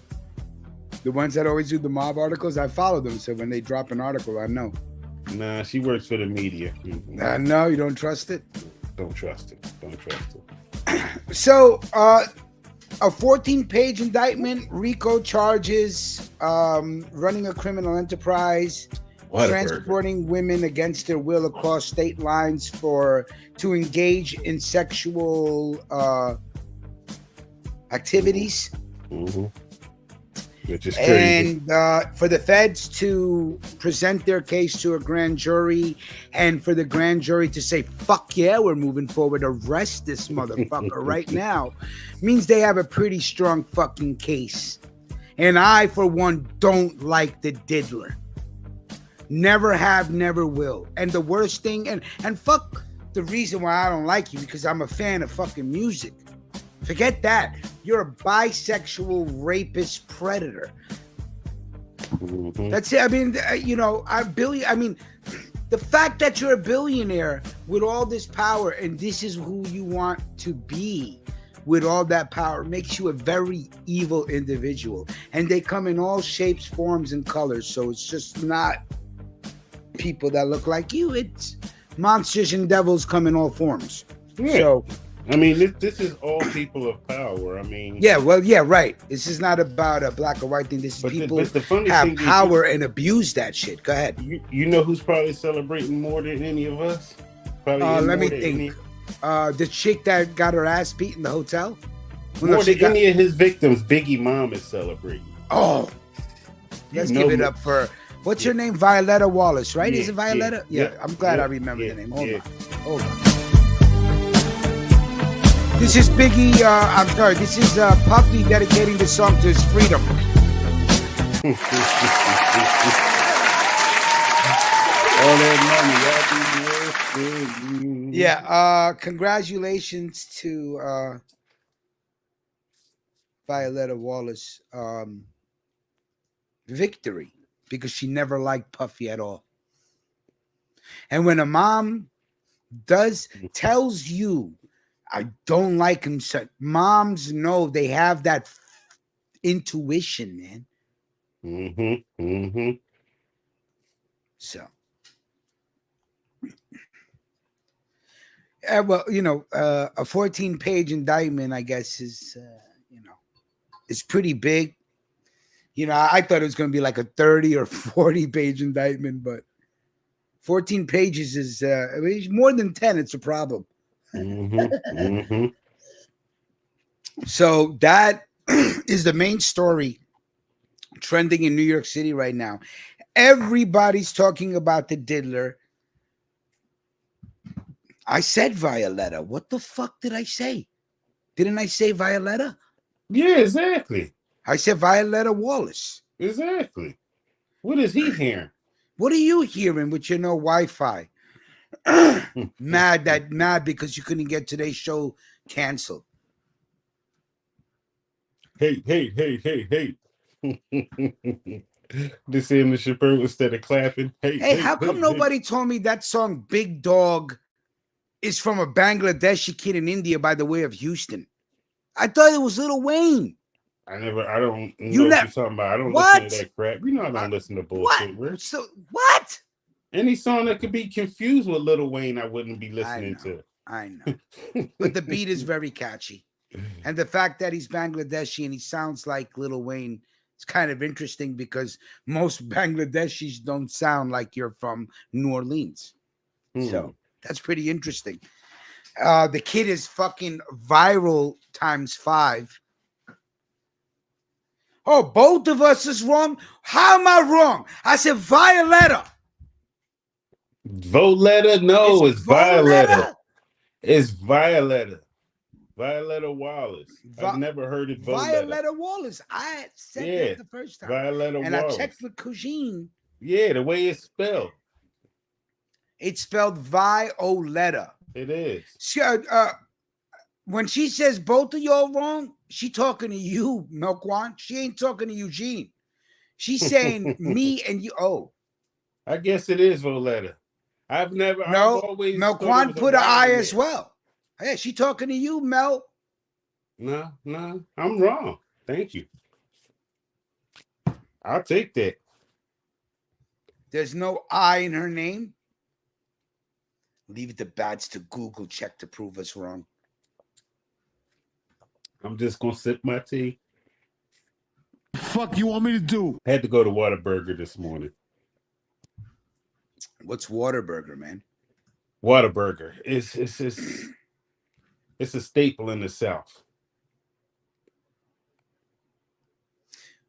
The ones that always do the mob articles, I follow them. So when they drop an article, I know. Nah, she works for the media. I know, you don't trust it? Don't trust it. Don't trust it. So, a 14-page indictment, RICO charges, running a criminal enterprise, transporting women against their will across state lines to engage in sexual activities. Mm-hmm. Which is crazy. And for the feds to present their case to a grand jury and for the grand jury to say, fuck yeah, we're moving forward, arrest this motherfucker right now, means they have a pretty strong fucking case. And I, for one, don't like the diddler. Never have, never will. And the worst thing, and fuck the reason why I don't like you, because I'm a fan of fucking music. Forget that. You're a bisexual rapist predator. Mm-hmm. That's it. I mean, you know, the fact that you're a billionaire with all this power and this is who you want to be with all that power makes you a very evil individual. And they come in all shapes, forms, and colors. So it's just not people that look like you. It's monsters and devils come in all forms. Yeah. So, I mean, this is all people of power. I mean, yeah, well, yeah, right. This is not about a black or white thing. This is people have power and abuse that shit. Go ahead. You know who's probably celebrating more than any of us? Let me think. The chick that got her ass beat in the hotel. More than any of his victims, Biggie mom is celebrating. Oh, let's give it up for what's her name? Violetta Wallace, right? Is it Violetta? Yeah, I'm glad I remember the name. Hold on. This is Biggie, this is Puffy dedicating the song to his freedom. Yeah, congratulations to Violetta Wallace. Victory, because she never liked Puffy at all. And when a mom tells you, I don't like him. So moms know, they have that intuition, man. So, well, you know, a 14-page indictment, I guess, is, you know, it's pretty big. You know, I thought it was going to be like a 30 or 40-page indictment, but 14 pages is I mean, more than 10. It's a problem. So that is the main story trending in New York City right now. Everybody's talking about the diddler. I said Violetta. What the fuck did I say? Didn't I say Violetta? Yeah, exactly. I said Violetta Wallace. Exactly. What is he hearing? What are you hearing with your no Wi-Fi? Mad because you couldn't get today's show canceled. Hey. This saying the Chappelle instead of clapping. Hey, how come nobody told me that song Big Dog is from a Bangladeshi kid in India by the way of Houston? I thought it was Lil Wayne. I don't know what you're talking about. I don't listen to that crap. You know I don't listen to bullshit. What? Any song that could be confused with Lil Wayne, I wouldn't be listening to. I know. But the beat is very catchy. And the fact that he's Bangladeshi and he sounds like Lil Wayne, it's kind of interesting because most Bangladeshis don't sound like you're from New Orleans. So that's pretty interesting. The kid is fucking viral times 5. Oh, both of us is wrong? How am I wrong? I said Violetta. Voletta? No, it's Violetta. It's Violetta. Violetta Wallace. I've never heard it. Violetta Wallace. I said that the first time. Violetta and Wallace. I checked with Cousine. Yeah, the way it's spelled. It's spelled Violetta. It is. When she says both of y'all wrong, she talking to you, Melquan. She ain't talking to Eugene. She's saying me and you. Oh, I guess it is Voletta. I've always Melquan put an I as well. Hey, she talking to you, Mel. No, I'm wrong. Thank you. I'll take that. There's no I in her name. Leave it to Bats to Google check to prove us wrong. I'm just gonna sip my tea. Fuck you want me to do? Had to go to Whataburger this morning. What's Whataburger, man? Whataburger. It's a staple in the South.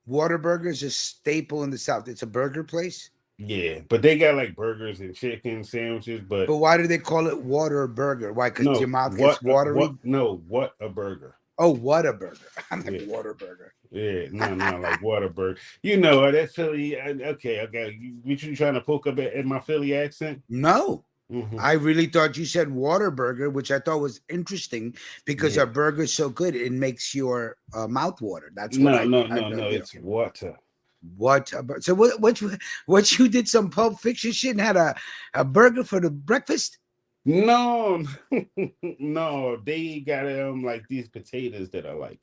Whataburger is a staple in the South. It's a burger place? Yeah, but they got like burgers and chicken sandwiches. But why do they call it Whataburger? Why? Because your mouth gets watery? What a burger. Oh, what a burger. I'm like Whataburger. Yeah, no, like Whataburger. You know, that Philly. Okay. You trying to poke up at my Philly accent? No. I really thought you said Whataburger, which I thought was interesting because our burger's so good it makes your mouth water. That's what no. It's water. What? So what? You did some Pulp Fiction shit and had a burger for the breakfast? No, they got like these potatoes that I like.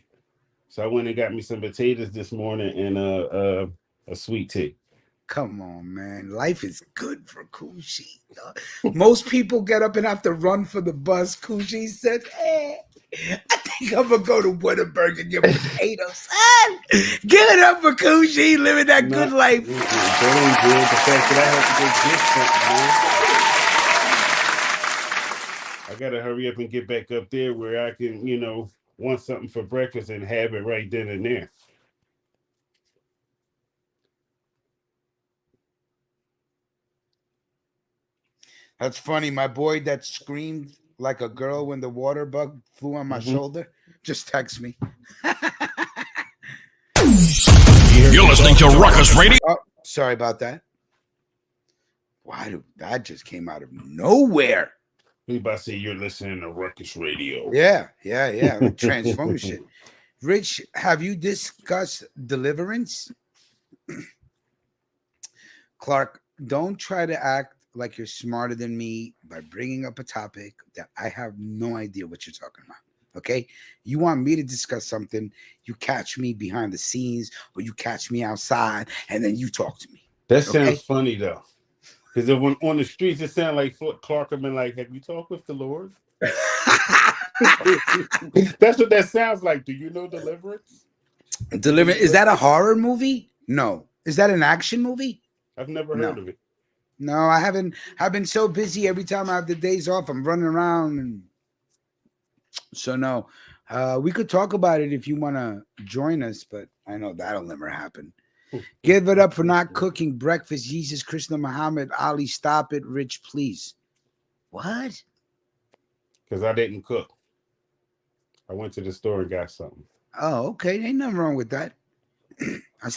So I went and got me some potatoes this morning and a sweet tea. Come on, man. Life is good for Kushi. Most people get up and have to run for the bus. Kushi said, hey, I think I'm going to go to Whataburger and get potatoes. Son, give it up for Kushi, living that good life. That ain't good. The fact that I have to go get something, man. I got to hurry up and get back up there where I can, want something for breakfast and have it right then and there. That's funny. My boy that screamed like a girl when the water bug flew on my shoulder just text me. You're listening to Ruckus Radio. Oh, sorry about that. That just came out of nowhere. We about to say you're listening to Ruckus Radio. Yeah. Transformer shit. Rich, have you discussed deliverance? Clark, don't try to act like you're smarter than me by bringing up a topic that I have no idea what you're talking about. Okay, you want me to discuss something, you catch me behind the scenes or you catch me outside and then you talk to me. That sounds funny though, because on the streets it sounds like Clark have been like, "Have you talked with the Lord?" That's what that sounds like. Do you know Deliverance? Deliverance, is that a horror movie? No. Is that an action movie? I've never heard of it. No, I haven't. I've been so busy. Every time I have the days off, I'm running around, and so no. We could talk about it if you want to join us, but I know that'll never happen. Give it up for not cooking breakfast. Jesus, Krishna, Muhammad, Ali, stop it. Rich, please. What? Because I didn't cook. I went to the store and got something. Oh, okay. Ain't nothing wrong with that.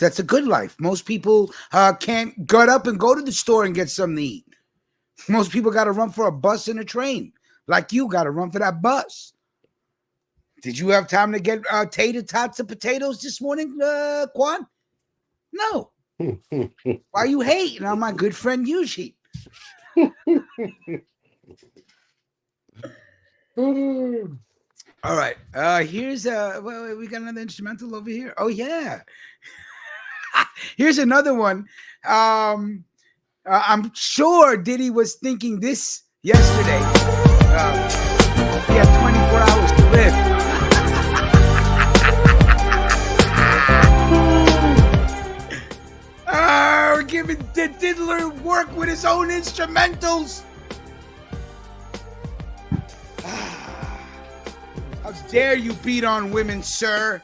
That's a good life. Most people can't get up and go to the store and get something to eat. Most people got to run for a bus and a train. Like you got to run for that bus. Did you have time to get tater tots and potatoes this morning, Quan? No. Why you hating on my good friend Yuji? All right. Here's well, we got another instrumental over here. Oh yeah. Here's another one. I'm sure Diddy was thinking this yesterday. He had 24 hours to live. We're giving the Diddler work with his own instrumentals. How dare you beat on women, sir?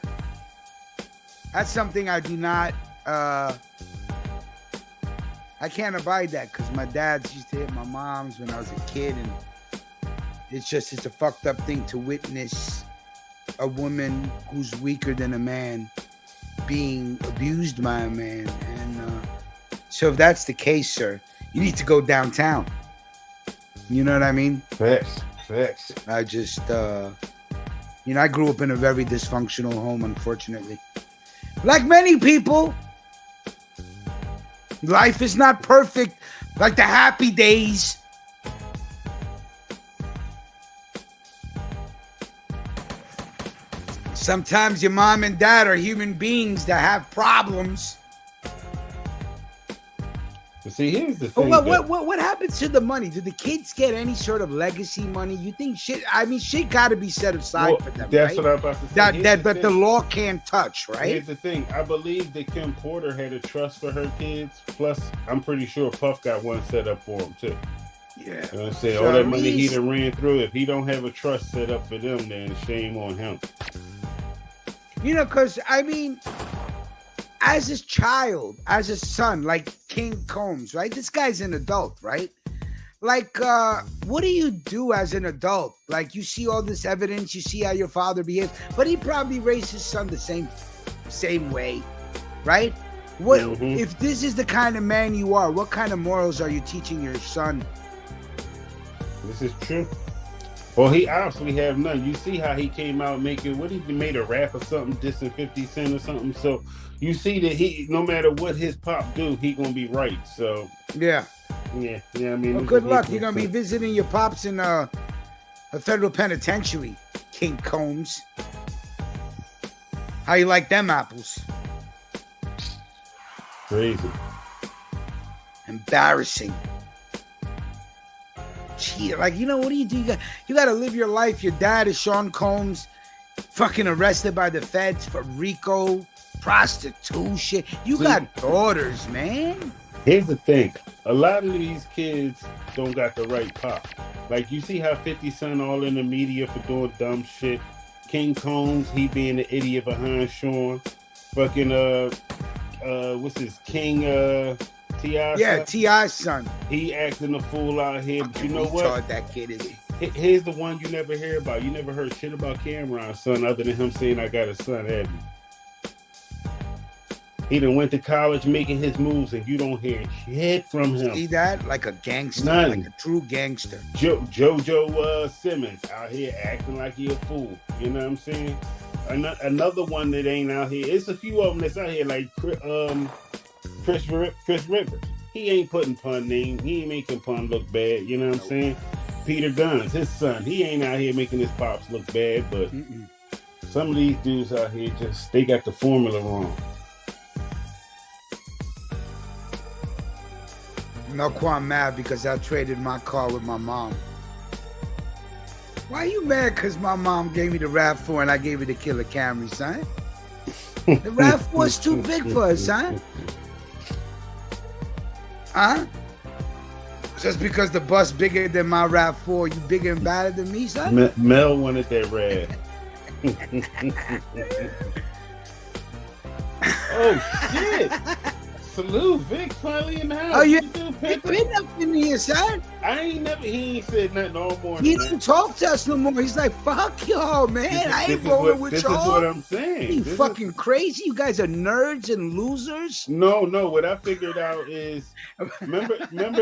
That's something I do not. I can't abide that because my dads used to hit my moms when I was a kid, and it's a fucked up thing to witness a woman who's weaker than a man being abused by a man. And so if that's the case, sir, you need to go downtown. You know what I mean? Facts. I just, I grew up in a very dysfunctional home, unfortunately. Like many people, life is not perfect like the happy days. Sometimes your mom and dad are human beings that have problems. But see, here's the thing. What happens to the money? Do the kids get any sort of legacy money? You think shit? I mean, shit got to be set aside for them. That's right? what I'm about to say. But the law can't touch, right? Here's the thing. I believe that Kim Porter had a trust for her kids. Plus, I'm pretty sure Puff got one set up for him too. Yeah. You know what I'm saying? All that money he done ran through. If he don't have a trust set up for them, then shame on him. You know, because, I mean, as a child, as a son, like King Combs, right? This guy's an adult, right? Like, what do you do as an adult? Like, you see all this evidence, you see how your father behaved, but he probably raised his son the same way, right? What if this is the kind of man you are? What kind of morals are you teaching your son? This is true. Well, he obviously have none. You see how he came out making, he made a rap or something, dissing 50 Cent or something. So you see that he, no matter what his pop do, he gonna be right. So yeah. I mean, well, good luck. You're gonna be visiting your pops in a federal penitentiary, King Combs. How you like them apples? Crazy. Embarrassing. Gee, like, you know, what do? You got to live your life. Your dad is Sean Combs, fucking arrested by the feds for RICO, prostitution. You got daughters, man. Here's the thing. A lot of these kids don't got the right pop. Like, you see how 50 Cent all in the media for doing dumb shit. King Combs, he being the idiot behind Sean. Fucking, what's his King, T.I. Yeah, T.I.'s son. He acting a fool out here, but you know what? That kid is. Here's the one you never hear about. You never heard shit about Cameron's son other than him saying, I got a son, have you? He done went to college making his moves and you don't hear shit from him. See that? Like a gangster. None. Like a true gangster. JoJo Simmons out here acting like he a fool. You know what I'm saying? Another one that ain't out here. It's a few of them that's out here, like Chris Rivers. he ain't putting pun names. He ain't making pun look bad. You know what I'm saying? Peter Guns, his son, he ain't out here making his pops look bad, but some of these dudes out here they got the formula wrong. No, I'm mad because I traded my car with my mom. Why you mad? Because my mom gave me the RAV4 and I gave her the Killer Camry, son. The RAV4 is too big for us, son. Huh? Just because the bus bigger than my RAV4, you bigger and badder than me, son? Mel wanted that RAV. Oh, shit. Salute, Vic, finally in the house. Oh, you been up in here, son? He ain't said nothing all morning. He didn't talk to us no more. He's like, fuck y'all, man. I ain't rolling with y'all. This is what I'm saying. You fucking crazy? You guys are nerds and losers? No. What I figured out is, remember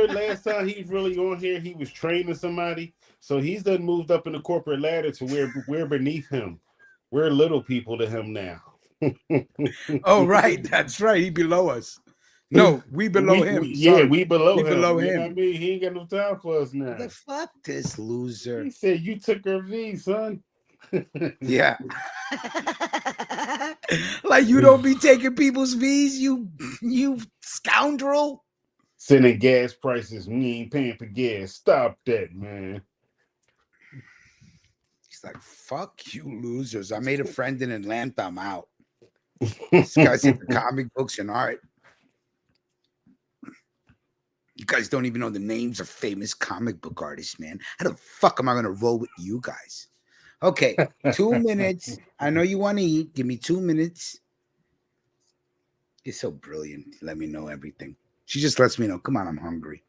last time he was really on here, he was training somebody. So he's done moved up in the corporate ladder to where we're beneath him. We're little people to him now. Oh, right. That's right. He below us. No, we below him. We below him. Below him. You know what I mean? He ain't got no time for us now. The fuck this loser. He said, you took her V, son. Yeah. Like you don't be taking people's V's, you scoundrel. Sending gas prices. We ain't paying for gas. Stop that, man. He's like, fuck you losers. I made a friend in Atlanta. I'm out. This guy's into comic books and art. You guys don't even know the names of famous comic book artists, man. How the fuck am I going to roll with you guys? Okay, 2 minutes. I know you want to eat. Give me 2 minutes. You're so brilliant. Let me know everything. She just lets me know. Come on, I'm hungry.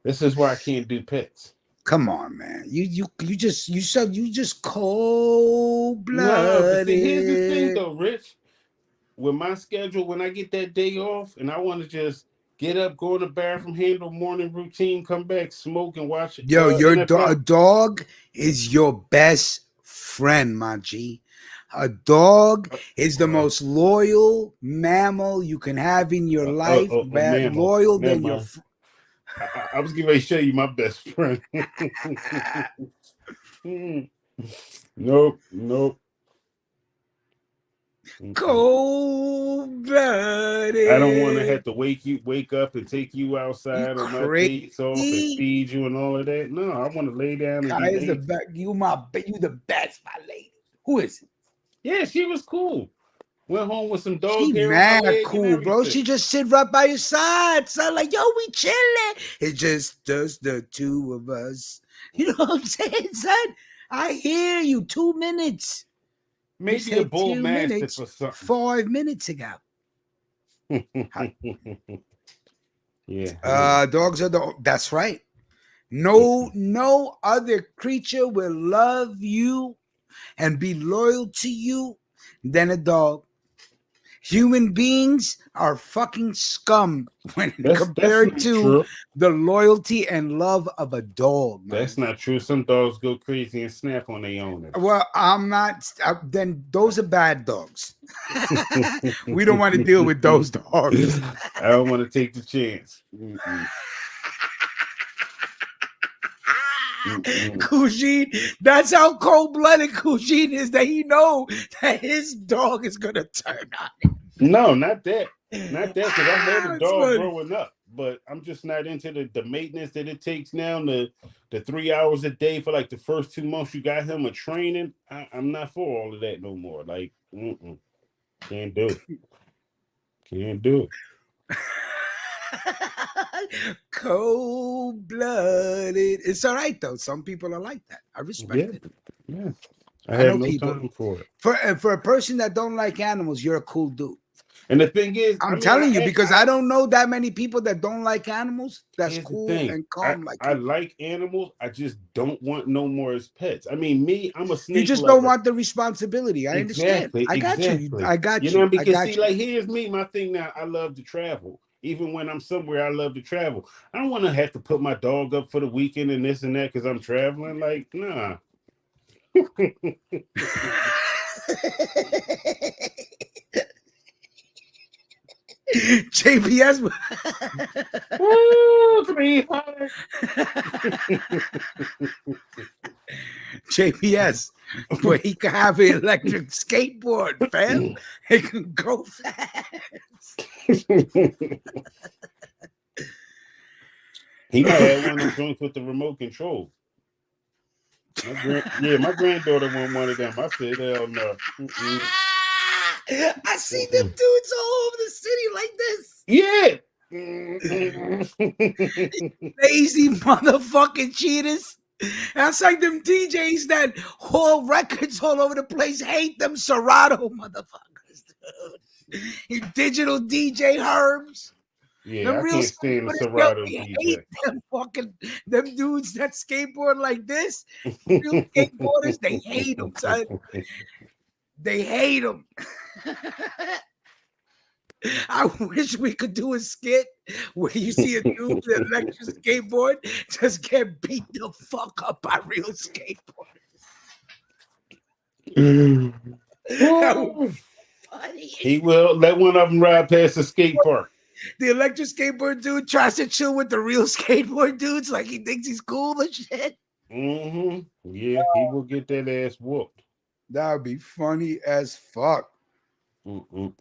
This is why I can't do pets. Come on, man. You just cold-blooded. No, here's the thing, though, Rich. With my schedule, when I get that day off and I want to just get up, go to the bathroom, handle morning routine, come back, smoke, and watch it. Yo, your dog is your best friend, my G. A dog is the most loyal mammal you can have in your life. Loyal than your. I was getting ready to show you my best friend. Nope. Cold-blooded. I don't want to have to wake up and take you outside on my dates off and feed you and all of that. No, I want to lay down and you the best, my lady. Who is it? Yeah, she was cool. Went home with some dog she hair. Mad cool, bro. She just sit right by your side. So like, yo, we chilling. It's just the two of us. You know what I'm saying, son? I hear you. 2 minutes. Maybe a bull mastiff or something. 5 minutes ago. Yeah. Dogs are that's right. No other creature will love you and be loyal to you than a dog. Human beings are fucking scum when compared to the loyalty and love of a dog. Man. That's not true. Some dogs go crazy and snap on their owners. Well, I'm not. Then those are bad dogs. We don't want to deal with those dogs. I don't want to take the chance. Cougine, that's how cold-blooded Cougine is, that he know that his dog is gonna turn on him. No, not that. Not that, because I had a dog growing up, but I'm just not into the maintenance that it takes now, the 3 hours a day for like the first 2 months you got him a training. I'm not for all of that no more. Like, can't do it. Can't do it. Cold-blooded. It's all right though. Some people are like that. I respect it. Yeah. I have no time for it. For a person that don't like animals, you're a cool dude. And the thing is, I'm telling you, because I don't know that many people that don't like animals. That's cool and calm. I like animals. I just don't want no more as pets. I mean, I'm a snake. You just don't want the responsibility. I understand. I got you. I got you. You know, because like here's me. My thing now. I love to travel. Even when I'm somewhere, I love to travel. I don't want to have to put my dog up for the weekend and this and that because I'm traveling. Like, nah. JPS. Woo, 300. JPS, where he can have an electric skateboard, fam. He can go fast. He might have one of them joints with the remote control. My granddaughter wanted one of them. I said, hell no. I see them dudes all over the city like this. Yeah. Lazy motherfucking cheaters. That's like them DJs that haul records all over the place. Hate them Serato motherfuckers, dude. You digital DJ Herbs. Yeah, I can't stand the Serato DJ. Hate them dudes that skateboard like this. Real skateboarders, they hate them, son. They hate them. I wish we could do a skit where you see a dude with an electric skateboard just get beat the fuck up by real skateboarders. That would be funny. He will let one of them ride past the skate park. The electric skateboard dude tries to chill with the real skateboard dudes like he thinks he's cool and shit. Yeah, he will get that ass whooped. That would be funny as fuck. All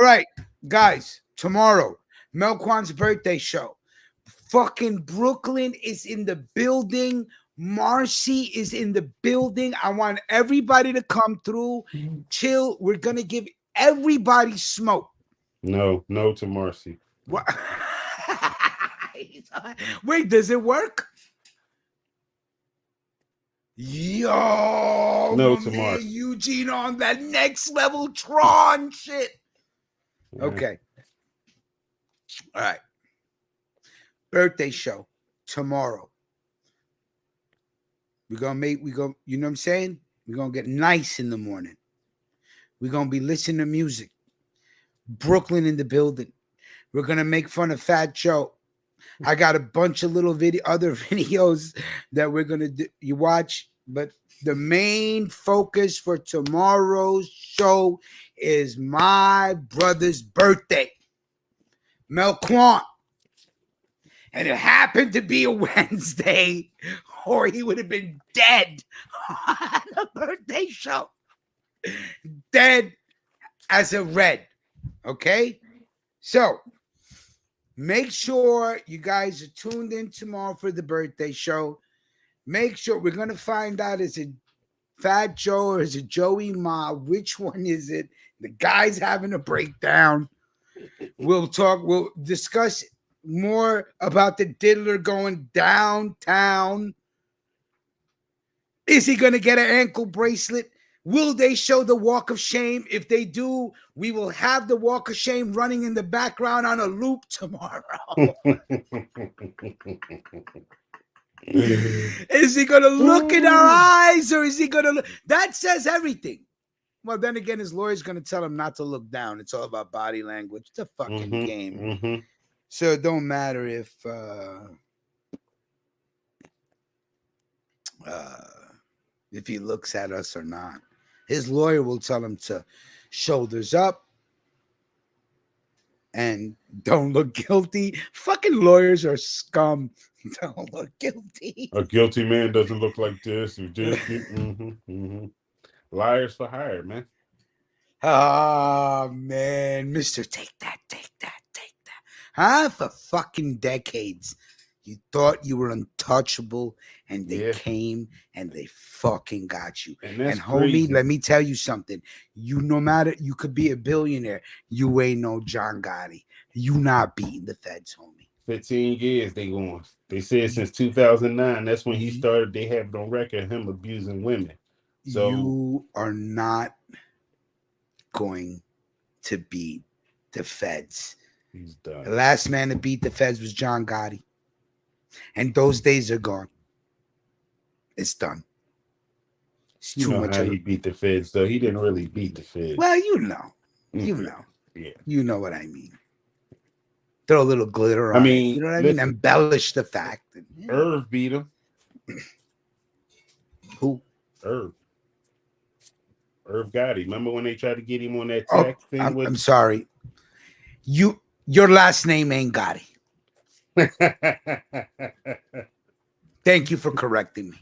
right, guys, tomorrow, Melquan's birthday show. Fucking Brooklyn is in the building. Marcy is in the building. I want everybody to come through, chill. We're going to give everybody smoke. No to Marcy. What? Wait, does it work? Yo, no to Marcy. Eugene on that next level Tron shit. Okay. All right. Birthday show tomorrow. You know what I'm saying? We're going to get nice in the morning. We're going to be listening to music. Brooklyn in the building. We're going to make fun of Fat Joe. I got a bunch of little other videos that we're going to do. You watch, but the main focus for tomorrow's show is my brother's birthday, Melquan. And it happened to be a Wednesday, or he would have been dead on the birthday show. Dead as a red. Okay? So, make sure you guys are tuned in tomorrow for the birthday show. Make sure we're going to find out, is it Fat Joe or is it Joey Ma? Which one is it? The guy's having a breakdown. We'll discuss more about the diddler going downtown. Is he going to get an ankle bracelet? Will they show the walk of shame? If they do, we will have the walk of shame running in the background on a loop tomorrow. Is he going to look in our eyes, or is he going to look? That says everything. Well, then again, his lawyer's going to tell him not to look down. It's all about body language. It's a fucking game. So it don't matter if he looks at us or not. His lawyer will tell him to shoulders up and don't look guilty. Fucking lawyers are scum. Don't look guilty. A guilty man doesn't look like this. Liars for hire, man. Oh, man. Mr. Take that. Huh? For fucking decades. You thought you were untouchable, and they came and they fucking got you. And homie, crazy. Let me tell you something. No matter, you could be a billionaire, you ain't no John Gotti. You not beating the feds, homie. 15 years they going. They said since 2009, that's when he started. They have it on record him abusing women. So you are not going to beat the feds. He's done. The last man to beat the feds was John Gotti. And those days are gone. It's done. It's too much. How he beat the feds, though. He didn't really beat the feds. Well, you know. Yeah. You know what I mean. Throw a little glitter on it. You know what I mean? Embellish the fact. Irv beat him. Who? Irv Gotti. Remember when they tried to get him on that tax thing? I'm sorry. Your last name ain't Gotti. Thank you for correcting me.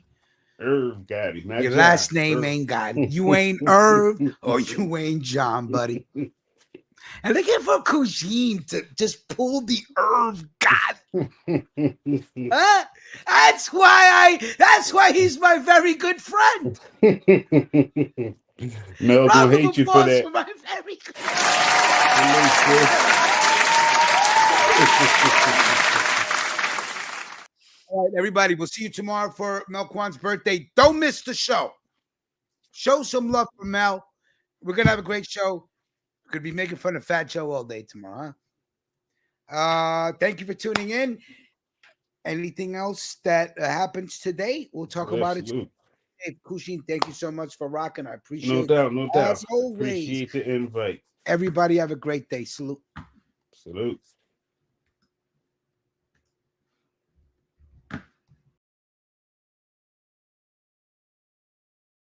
Irv Gotti. Your last name ain't Gotti. You ain't Irv or you ain't John, buddy. And looking for Cuisine to just pull the Irv Gotti. Huh? That's why he's my very good friend. Mel gonna hate you for that. My very good All right, everybody, we'll see you tomorrow for Melquan's birthday. Don't miss the show. Show some love for Mel. We're going to have a great show. We're going to be making fun of Fat Joe all day tomorrow. Huh? Thank you for tuning in. Anything else that happens today, we'll talk about it. Hey, Kushin, thank you so much for rocking. I appreciate it. No doubt. As always, appreciate the invite. Everybody have a great day. Salute. Salute.